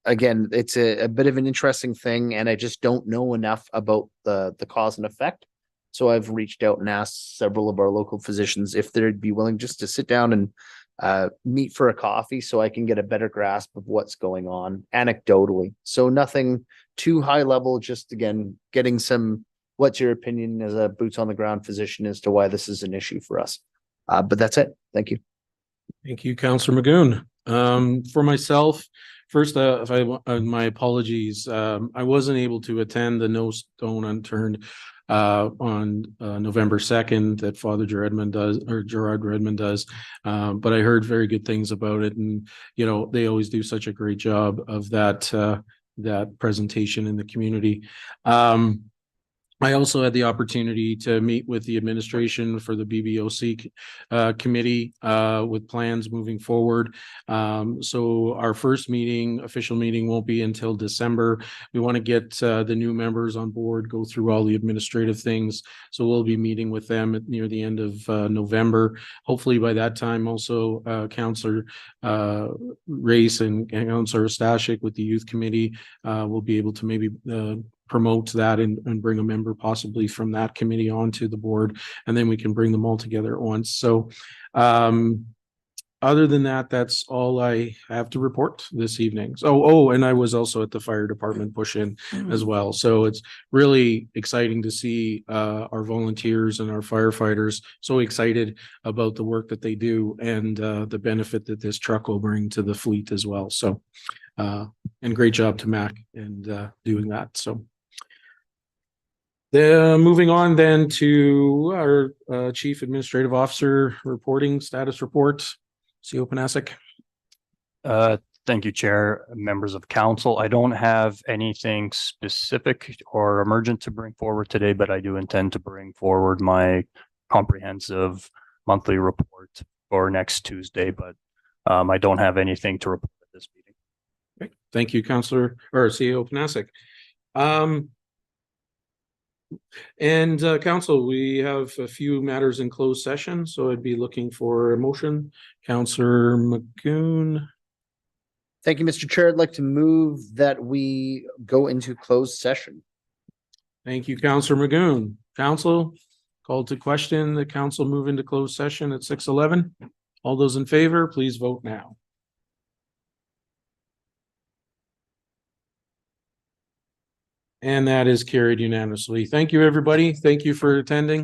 Again, it's a bit of an interesting thing, and I just don't know enough about the cause and effect. So I've reached out and asked several of our local physicians if they'd be willing just to sit down and meet for a coffee so I can get a better grasp of what's going on anecdotally. So nothing too high level, just again, getting some, what's your opinion as a boots on the ground physician as to why this is an issue for us? But that's it. Thank you. Thank you, Councillor Magoon. For myself, first, my apologies. I wasn't able to attend the No Stone Unturned on November 2nd that Father Gerard Redmond does. But I heard very good things about it, and you know, they always do such a great job of that presentation in the community. I also had the opportunity to meet with the administration for the BBOC committee with plans moving forward. So our first official meeting won't be until December. We want to get the new members on board, go through all the administrative things. So we'll be meeting with them near the end of November. Hopefully by that time also Councillor Race and Councillor Stashik with the youth committee will be able to maybe promote that and bring a member possibly from that committee onto the board, and then we can bring them all together at once. So other than that, that's all I have to report this evening. So, and I was also at the fire department push-in as well. So it's really exciting to see our volunteers and our firefighters so excited about the work that they do and the benefit that this truck will bring to the fleet as well. So and great job to Mac and doing that. So moving on then to our Chief Administrative Officer reporting status report. CEO Panasic. Thank you, Chair, members of council. I don't have anything specific or emergent to bring forward today, but I do intend to bring forward my comprehensive monthly report for next Tuesday, but I don't have anything to report at this meeting. Okay. Thank you, Councillor or CEO Panasic. And council, we have a few matters in closed session, so I'd be looking for a motion. Councillor Magoon. Thank you, Mr. Chair. I'd like to move that we go into closed session. Thank you, Councillor Magoon. Council, called to question the council move into closed session at 6:11. All those in favor, please vote now. And that is carried unanimously. Thank you, everybody. Thank you for attending.